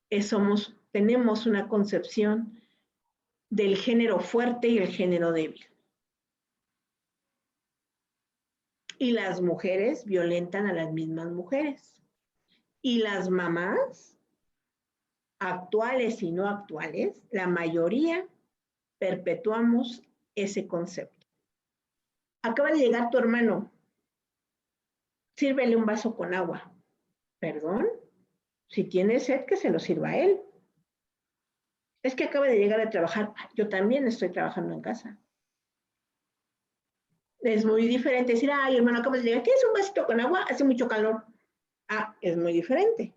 Tenemos una concepción del género fuerte y el género débil. Y las mujeres violentan a las mismas mujeres. Y las mamás, actuales y no actuales, la mayoría perpetuamos ese concepto. Acaba de llegar tu hermano, sírvele un vaso con agua. ¿Perdón? Si tiene sed, que se lo sirva a él. Es que acaba de llegar a trabajar. Yo también estoy trabajando en casa. Es muy diferente decir, ay, hermano, acabas de llegar, ¿tienes un vasito con agua? Hace mucho calor. Ah, es muy diferente.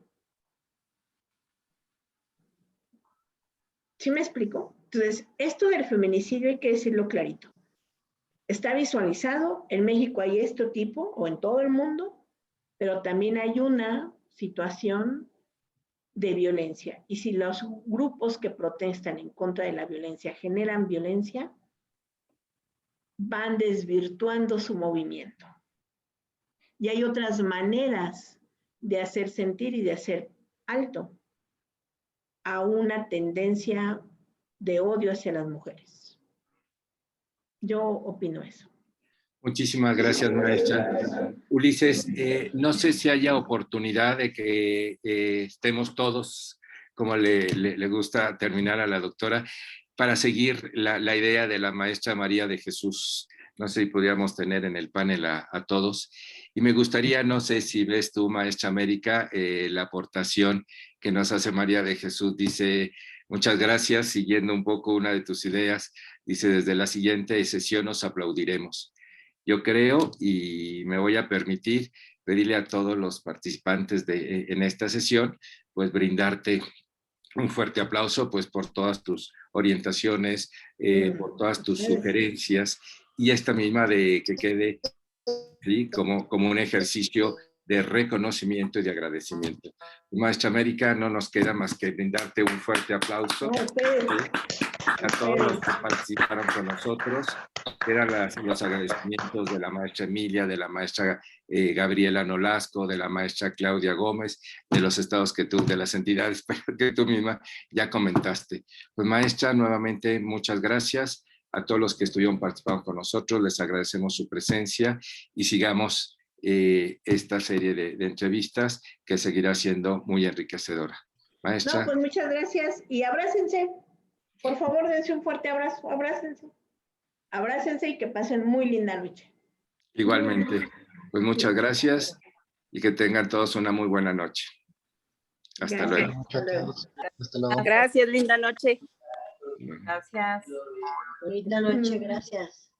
¿Sí me explico? Entonces, esto del feminicidio hay que decirlo clarito. Está visualizado, en México hay este tipo, o en todo el mundo, pero también hay una situación de violencia. Y si los grupos que protestan en contra de la violencia generan violencia, van desvirtuando su movimiento. Y hay otras maneras de hacer sentir y de hacer alto a una tendencia de odio hacia las mujeres. Yo opino eso. Muchísimas gracias, maestra. Ulises, no sé si haya oportunidad de que estemos todos, como le gusta terminar a la doctora, para seguir la idea de la maestra María de Jesús. No sé si podríamos tener en el panel a todos. Y me gustaría, no sé si ves tú, maestra América, la aportación que nos hace María de Jesús. Dice, muchas gracias, siguiendo un poco una de tus ideas. Dice, desde la siguiente sesión nos aplaudiremos. Yo creo y me voy a permitir pedirle a todos los participantes en esta sesión, pues brindarte un fuerte aplauso pues por todas tus orientaciones, por todas tus sugerencias y esta misma de que quede, ¿sí?, como un ejercicio de reconocimiento y de agradecimiento. Maestra América, no nos queda más que brindarte un fuerte aplauso. A todos los que participaron con nosotros, eran los agradecimientos de la maestra Emilia, de la maestra Gabriela Nolasco, de la maestra Claudia Gómez, de los estados de las entidades que tú misma ya comentaste. Pues maestra, nuevamente muchas gracias a todos los que estuvieron participando con nosotros, les agradecemos su presencia y sigamos esta serie de entrevistas que seguirá siendo muy enriquecedora. Maestra. No, pues muchas gracias y abrácense. Por favor, dense un fuerte abrazo, abrácense. Abrácense y que pasen muy linda noche. Igualmente, pues muchas gracias y que tengan todos una muy buena noche. Hasta luego. Hasta luego. Gracias, linda noche. Gracias. Bonita noche, gracias.